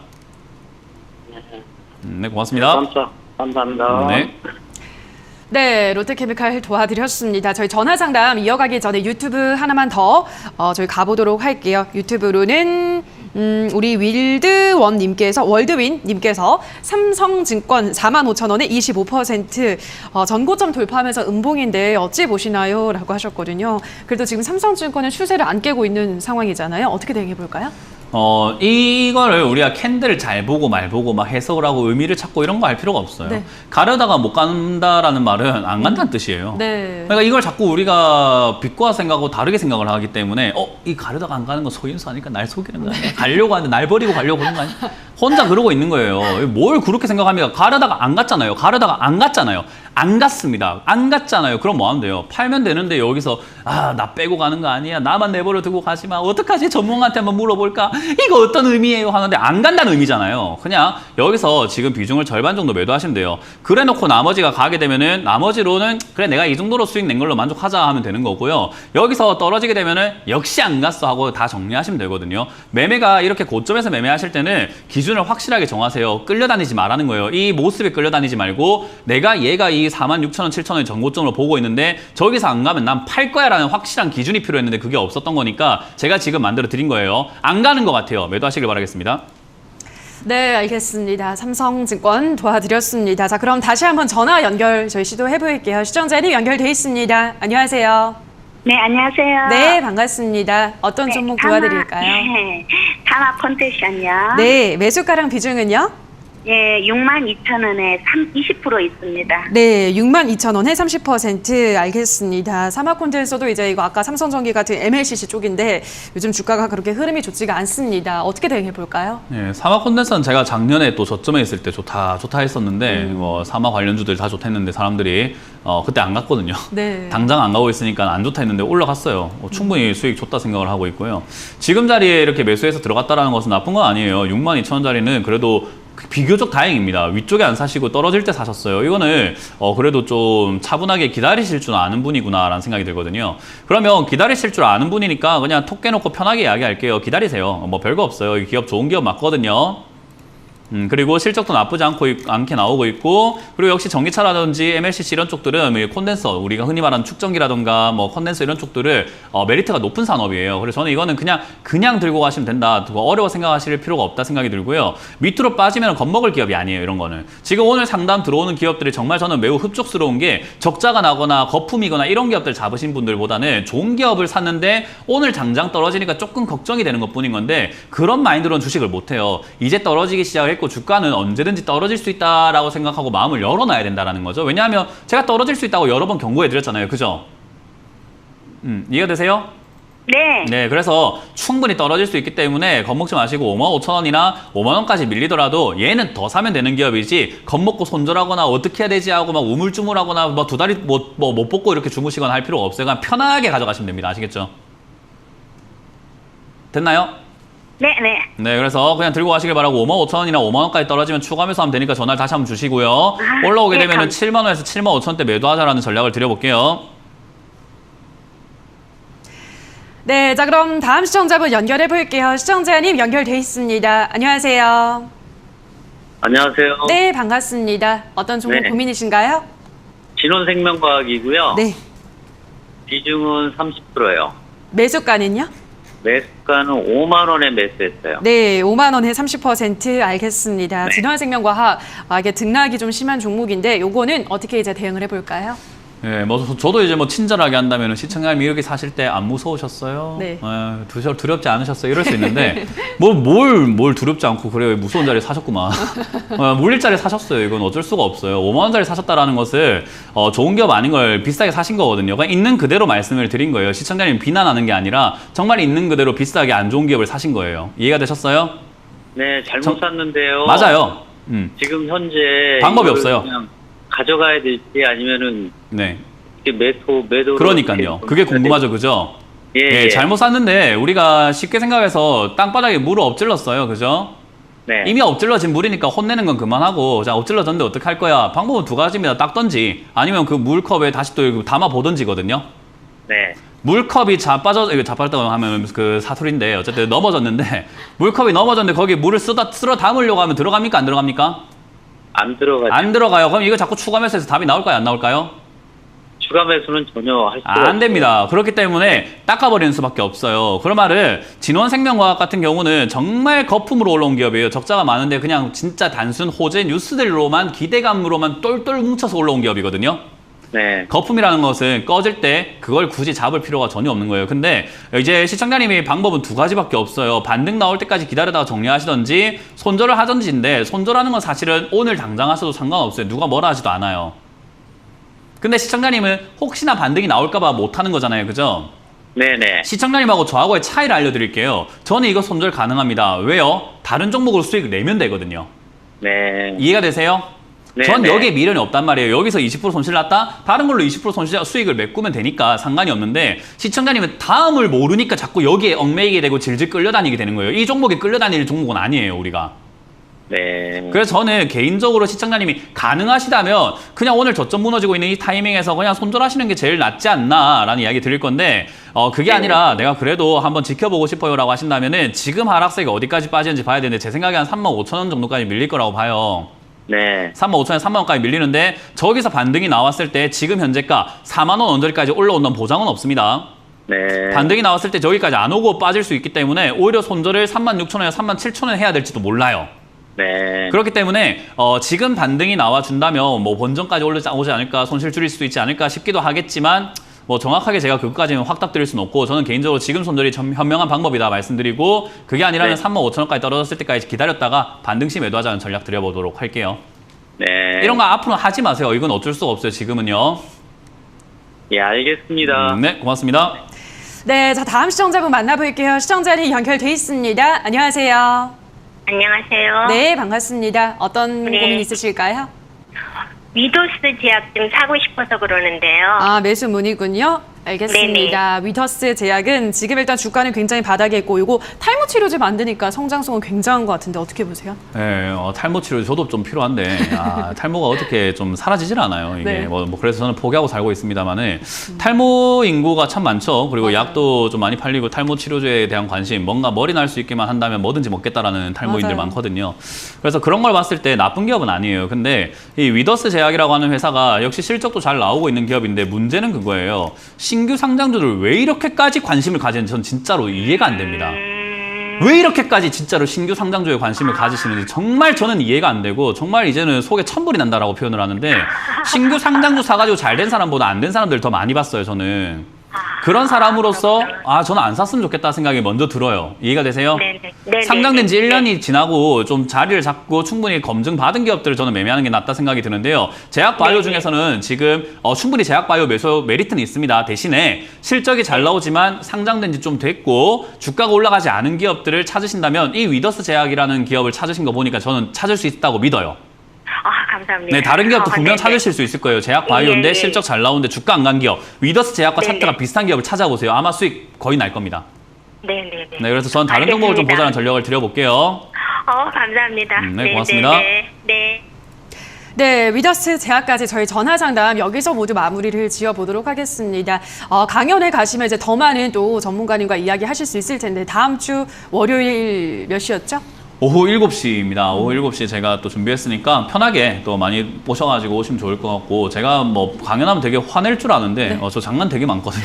Speaker 2: 네, 고맙습니다.
Speaker 8: 감사합니다.
Speaker 2: 네.
Speaker 1: 네, 롯데케미칼 도와드렸습니다. 저희 전화 상담 이어가기 전에 유튜브 하나만 더 저희 가보도록 할게요. 유튜브로는 우리 윌드원님께서 월드윈님께서 삼성증권 45,000원에 25% 전고점 돌파하면서 음봉인데 어찌 보시나요? 라고 하셨거든요. 그래도 지금 삼성증권은 추세를 안 깨고 있는 상황이잖아요. 어떻게 대응해 볼까요?
Speaker 2: 이거를 우리가 캔들을 잘 보고 말 보고 막 해석을 하고 의미를 찾고 이런 거 할 필요가 없어요.
Speaker 1: 네.
Speaker 2: 가려다가 못 간다라는 말은 안 간다는 뜻이에요.
Speaker 1: 네.
Speaker 2: 그러니까 이걸 자꾸 우리가 비꼬아 생각하고 다르게 생각을 하기 때문에 이 가려다가 안 가는 건 속임수 아니까 날 속이는 거 아니야? 가려고 하는데 날 버리고 가려고 그런 거 아니야? 혼자 그러고 있는 거예요. 뭘 그렇게 생각합니까? 가려다가 안 갔잖아요. 가려다가 안 갔잖아요. 안 갔습니다. 안 갔잖아요. 그럼 뭐 하면 돼요? 팔면 되는데 여기서 나 빼고 가는 거 아니야? 나만 내버려 두고 가지 마. 어떡하지? 전문가한테 한번 물어볼까? 이거 어떤 의미예요? 하는데 안 간다는 의미잖아요. 그냥 여기서 지금 비중을 절반 정도 매도하시면 돼요. 그래 놓고 나머지가 가게 되면은 나머지로는 그래 내가 이 정도로 수익 낸 걸로 만족하자 하면 되는 거고요. 여기서 떨어지게 되면은 역시 안 갔어 하고 다 정리하시면 되거든요. 매매가 이렇게 고점에서 매매하실 때는 기준을 확실하게 정하세요. 끌려다니지 말라는 거예요. 이 모습에 끌려다니지 말고 내가 얘가 이 46,000원, 7,000원의 전고점으로 보고 있는데 저기서 안 가면 난 팔 거야 라는 확실한 기준이 필요했는데 그게 없었던 거니까 제가 지금 만들어 드린 거예요. 안 가는 것 같아요. 매도하시길 바라겠습니다.
Speaker 1: 네, 알겠습니다. 삼성증권 도와드렸습니다. 자, 그럼 다시 한번 전화 연결 저희 시도해 볼게요. 시청자님 연결돼 있습니다. 안녕하세요.
Speaker 6: 네, 안녕하세요.
Speaker 1: 네, 반갑습니다. 어떤 종목 도와드릴까요?
Speaker 6: 네, 다마 컨텐션이요.
Speaker 1: 네, 매수가랑 비중은요?
Speaker 6: 예, 62,000원에 20% 있습니다.
Speaker 1: 네, 62,000원에 30% 알겠습니다. 사마콘드에서도 이제 이거 아까 삼성전기 같은 MLCC 쪽인데 요즘 주가가 그렇게 흐름이 좋지가 않습니다. 어떻게 대응해 볼까요?
Speaker 2: 네, 사마 콘덴서는 제가 작년에 또 저점에 있을 때 좋다 했었는데 사마 관련주들 다 좋다 했는데 사람들이 그때 안 갔거든요.
Speaker 1: 네. 당장
Speaker 2: 안 가고 있으니까 안 좋다 했는데 올라갔어요. 충분히 수익 좋다 생각을 하고 있고요. 지금 자리에 이렇게 매수해서 들어갔다라는 것은 나쁜 건 아니에요. 62,000원짜리는 그래도 비교적 다행입니다. 위쪽에 안 사시고 떨어질 때 사셨어요. 이거는 그래도 좀 차분하게 기다리실 줄 아는 분이구나라는 생각이 들거든요. 그러면 기다리실 줄 아는 분이니까 그냥 톡 깨놓고 편하게 이야기할게요. 기다리세요. 뭐 별거 없어요. 이 기업 좋은 기업 맞거든요. 그리고 실적도 나쁘지 않게 나오고 있고, 그리고 역시 전기차라든지 MLCC 이런 쪽들은 콘덴서, 우리가 흔히 말하는 축전기라든가 뭐 컨덴서 이런 쪽들을 메리트가 높은 산업이에요. 그래서 저는 이거는 그냥 들고 가시면 된다. 어려워 생각하실 필요가 없다 생각이 들고요. 밑으로 빠지면 겁먹을 기업이 아니에요. 이런 거는. 지금 오늘 상담 들어오는 기업들이 정말 저는 매우 흡족스러운 게 적자가 나거나 거품이거나 이런 기업들 잡으신 분들보다는 좋은 기업을 샀는데 오늘 당장 떨어지니까 조금 걱정이 되는 것뿐인 건데, 그런 마인드로는 주식을 못해요. 이제 떨어지기 시작했고 주가는 언제든지 떨어질 수 있다라고 생각하고 마음을 열어놔야 된다는 거죠. 왜냐하면 제가 떨어질 수 있다고 여러 번 경고해 드렸잖아요. 그죠? 이해가 되세요?
Speaker 6: 네.
Speaker 2: 네, 그래서 충분히 떨어질 수 있기 때문에 겁먹지 마시고 55,000원이나 5만원까지 밀리더라도 얘는 더 사면 되는 기업이지, 겁먹고 손절하거나 어떻게 해야 되지 하고 막 우물쭈물하거나 뭐 두 다리 못 뽑고 이렇게 주무시거나 할 필요가 없어요. 그냥 편하게 가져가시면 됩니다. 아시겠죠? 됐나요?
Speaker 6: 네네.
Speaker 2: 네, 그래서 그냥 들고 가시길 바라고 55,000원이나 5만원까지 떨어지면 추가 매수하면 되니까 전화를 다시 한번 주시고요. 올라오게
Speaker 6: 네,
Speaker 2: 되면 7만원에서 75,000원대 매도하자라는 전략을 드려볼게요.
Speaker 1: 네, 자 그럼 다음 시청자분 연결해 볼게요. 시청자님 연결돼 있습니다. 안녕하세요.
Speaker 9: 안녕하세요.
Speaker 1: 네, 반갑습니다. 어떤 종목
Speaker 9: 네.
Speaker 1: 고민이신가요?
Speaker 9: 진원생명과학이고요.
Speaker 1: 네.
Speaker 9: 비중은 30%예요.
Speaker 1: 매수가는요?
Speaker 9: 매수가는 5만 원에 매수했어요.
Speaker 1: 네, 5만 원에 30% 알겠습니다.
Speaker 9: 네.
Speaker 1: 진원생명과학, 이게 등락이 좀 심한 종목인데 요거는 어떻게 이제 대응을 해볼까요?
Speaker 2: 네, 뭐 저도 이제 뭐 친절하게 한다면 시청자님이 이렇게 사실 때 안 무서우셨어요?
Speaker 1: 네.
Speaker 2: 두렵지 않으셨어요? 이럴 수 있는데 뭘 두렵지 않고 그래요? 무서운 자리 사셨구만. 물릴 자리 사셨어요. 이건 어쩔 수가 없어요. 5만 원짜리 사셨다라는 것을 좋은 기업 아닌 걸 비싸게 사신 거거든요. 그냥 있는 그대로 말씀을 드린 거예요. 시청자님 비난하는 게 아니라 정말 있는 그대로 비싸게 안 좋은 기업을 사신 거예요. 이해가 되셨어요?
Speaker 9: 네, 잘못 샀는데요.
Speaker 2: 맞아요.
Speaker 9: 지금 현재
Speaker 2: 방법이
Speaker 9: 이걸
Speaker 2: 없어요.
Speaker 9: 그냥 가져가야 될지 아니면은
Speaker 2: 네.
Speaker 9: 매도.
Speaker 2: 그러니까요. 그게 궁금하죠, 그죠?
Speaker 9: 예,
Speaker 2: 잘못 샀는데 우리가 쉽게 생각해서 땅바닥에 물을 엎질렀어요, 그죠?
Speaker 9: 네.
Speaker 2: 이미 엎질러진 물이니까 혼내는 건 그만하고, 자, 엎질러졌는데 어떻게 할 거야? 방법은 두 가지입니다. 닦던지 아니면 그 물컵에 다시 또 담아 보던지거든요.
Speaker 9: 네.
Speaker 2: 물컵이 자빠졌다고 하면 그 사투리인데 어쨌든 넘어졌는데 물컵이 넘어졌는데 거기 물을 쓸어 담으려고 하면 들어갑니까? 안 들어갑니까?
Speaker 9: 안 들어가죠.
Speaker 2: 안 들어가요. 그럼 이거 자꾸 추가 매수해서 답이 나올까요? 안 나올까요?
Speaker 9: 추가 매수는 전혀 할 수가
Speaker 2: 안 됩니다. 그렇기 때문에 닦아버리는 수밖에 없어요. 그런 말을 진원생명과학 같은 경우는 정말 거품으로 올라온 기업이에요. 적자가 많은데 그냥 진짜 단순 호재 뉴스들로만 기대감으로만 똘똘 뭉쳐서 올라온 기업이거든요.
Speaker 9: 네.
Speaker 2: 거품이라는 것은 꺼질 때 그걸 굳이 잡을 필요가 전혀 없는 거예요. 근데 이제 시청자님이 방법은 두 가지밖에 없어요. 반등 나올 때까지 기다리다가 정리하시던지 손절을 하던지인데, 손절하는 건 사실은 오늘 당장 하셔도 상관없어요. 누가 뭐라 하지도 않아요. 근데 시청자님은 혹시나 반등이 나올까봐 못하는 거잖아요. 그죠?
Speaker 9: 네네.
Speaker 2: 시청자님하고 저하고의 차이를 알려드릴게요. 저는 이거 손절 가능합니다. 왜요? 다른 종목으로 수익을 내면 되거든요.
Speaker 9: 네.
Speaker 2: 이해가 되세요?
Speaker 9: 네,
Speaker 2: 전
Speaker 9: 네.
Speaker 2: 여기에 미련이 없단 말이에요. 여기서 20% 손실 났다? 다른 걸로 20% 수익을 메꾸면 되니까 상관이 없는데, 시청자님은 다음을 모르니까 자꾸 여기에 얽매이게 되고 질질 끌려다니게 되는 거예요. 이 종목에 끌려다닐 종목은 아니에요, 우리가.
Speaker 9: 네.
Speaker 2: 그래서 저는 개인적으로 시청자님이 가능하시다면 그냥 오늘 저점 무너지고 있는 이 타이밍에서 그냥 손절하시는 게 제일 낫지 않나라는 이야기 드릴 건데, 그게 아니라 내가 그래도 한번 지켜보고 싶어요 라고 하신다면은 지금 하락세가 어디까지 빠지는지 봐야 되는데, 제 생각에 한 35,000원 정도까지 밀릴 거라고 봐요.
Speaker 9: 네.
Speaker 2: 35,000원, 3만원까지 밀리는데 저기서 반등이 나왔을 때 지금 현재가 4만원 언저리까지 올라온다는 보장은 없습니다.
Speaker 9: 네.
Speaker 2: 반등이 나왔을 때 저기까지 안 오고 빠질 수 있기 때문에 오히려 손절을 36,000원에 37,000원에 해야 될지도 몰라요.
Speaker 9: 네.
Speaker 2: 그렇기 때문에 지금 반등이 나와준다면 뭐 본전까지 오지 않을까, 손실 줄일 수도 있지 않을까 싶기도 하겠지만, 뭐 정확하게 제가 그것까지는 확답드릴 수는 없고, 저는 개인적으로 지금 손절이 현명한 방법이다 말씀드리고, 그게 아니라면
Speaker 9: 네.
Speaker 2: 35,000원까지 떨어졌을 때까지 기다렸다가 반등시 매도하자는 전략 드려보도록 할게요.
Speaker 9: 네.
Speaker 2: 이런 거 앞으로는 하지 마세요. 이건 어쩔 수가 없어요, 지금은요.
Speaker 9: 예, 알겠습니다.
Speaker 2: 네, 고맙습니다.
Speaker 1: 네, 자 다음 시청자분 만나볼게요. 시청자님 연결돼 있습니다. 안녕하세요.
Speaker 6: 안녕하세요.
Speaker 1: 네, 반갑습니다. 어떤
Speaker 6: 네.
Speaker 1: 고민 있으실까요?
Speaker 6: 위도스 제약 좀 사고 싶어서 그러는데요.
Speaker 1: 매수 문의군요. 알겠습니다. 위더스 제약은 지금 일단 주가는 굉장히 바닥에 있고 이거 탈모 치료제 만드니까 성장성은 굉장한 것 같은데 어떻게 보세요?
Speaker 2: 네, 탈모 치료 저도 좀 필요한데 탈모가 어떻게 좀 사라지질 않아요. 이게
Speaker 1: 네.
Speaker 2: 뭐 그래서 저는 포기하고 살고 있습니다만은 탈모 인구가 참 많죠. 그리고
Speaker 1: 맞아요.
Speaker 2: 약도 좀 많이 팔리고 탈모 치료제에 대한 관심, 뭔가 머리 날 수 있게만 한다면 뭐든지 먹겠다라는 탈모인들
Speaker 1: 맞아요.
Speaker 2: 많거든요. 그래서 그런 걸 봤을 때 나쁜 기업은 아니에요. 근데 이 위더스 제약이라고 하는 회사가 역시 실적도 잘 나오고 있는 기업인데 문제는 그거예요. 신규 상장주를 왜 이렇게까지 관심을 가지는지 전 진짜로 이해가 안 됩니다. 왜 이렇게까지 진짜로 신규 상장주에 관심을 가지시는지 정말 저는 이해가 안 되고 정말 이제는 속에 천불이 난다라고 표현을 하는데 신규 상장주 사가지고 잘 된 사람보다 안 된 사람들 더 많이 봤어요, 저는. 그런 사람으로서 저는 안 샀으면 좋겠다 생각이 먼저 들어요. 이해가 되세요?
Speaker 6: 네네.
Speaker 2: 상장된 지 1년이 지나고 좀 자리를 잡고 충분히 검증받은 기업들을 저는 매매하는 게 낫다 생각이 드는데요. 제약바이오 중에서는 지금 충분히 제약바이오 매수 메리트는 있습니다. 대신에 실적이 잘 나오지만 상장된 지 좀 됐고 주가가 올라가지 않은 기업들을 찾으신다면 이 위더스 제약이라는 기업을 찾으신 거 보니까 저는 찾을 수 있다고 믿어요.
Speaker 6: 감사합니다.
Speaker 2: 네, 다른 기업도 분명
Speaker 6: 네네.
Speaker 2: 찾으실 수 있을 거예요. 제약 바이오인데
Speaker 6: 예.
Speaker 2: 실적 잘 나오는데 주가 안 간 기업. 위더스 제약과
Speaker 6: 네네.
Speaker 2: 차트가 비슷한 기업을 찾아보세요. 아마 수익 거의 날 겁니다.
Speaker 6: 네네네.
Speaker 2: 네, 그래서 저는 다른 종목을 좀
Speaker 6: 알겠습니다.
Speaker 2: 보자는 전략을 드려볼게요.
Speaker 6: 감사합니다.
Speaker 2: 네, 고맙습니다.
Speaker 6: 네.
Speaker 1: 네, 위더스 제약까지 저희 전화 상담 여기서 모두 마무리를 지어보도록 하겠습니다. 강연에 가시면 이제 더 많은 또 전문가님과 이야기하실 수 있을 텐데 다음 주 월요일 몇 시였죠?
Speaker 2: 오후 7시입니다. 오후 7시에 제가 또 준비했으니까 편하게 또 많이 오셔가지고 오시면 좋을 것 같고 제가 뭐 강연하면 되게 화낼 줄 아는데 저 장난 되게 많거든요.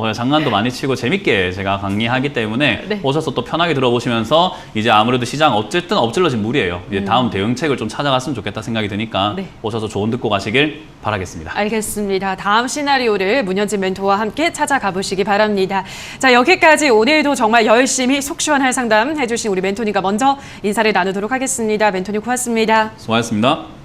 Speaker 2: 그래서 장난도 많이 치고 재밌게 제가 강의하기 때문에
Speaker 1: 네.
Speaker 2: 오셔서 또 편하게 들어보시면서 이제 아무래도 시장 어쨌든 엎질러진 물이에요. 이제 다음 대응책을 좀 찾아갔으면 좋겠다 생각이 드니까
Speaker 1: 네.
Speaker 2: 오셔서 조언 듣고 가시길 바라겠습니다.
Speaker 1: 알겠습니다. 다음 시나리오를 문현진 멘토와 함께 찾아가 보시기 바랍니다. 자, 여기까지 오늘도 정말 열심히 속 시원할 상담 해주신 우리 멘토님과 먼저 인사를 나누도록 하겠습니다. 멘토님 고맙습니다.
Speaker 2: 수고하셨습니다.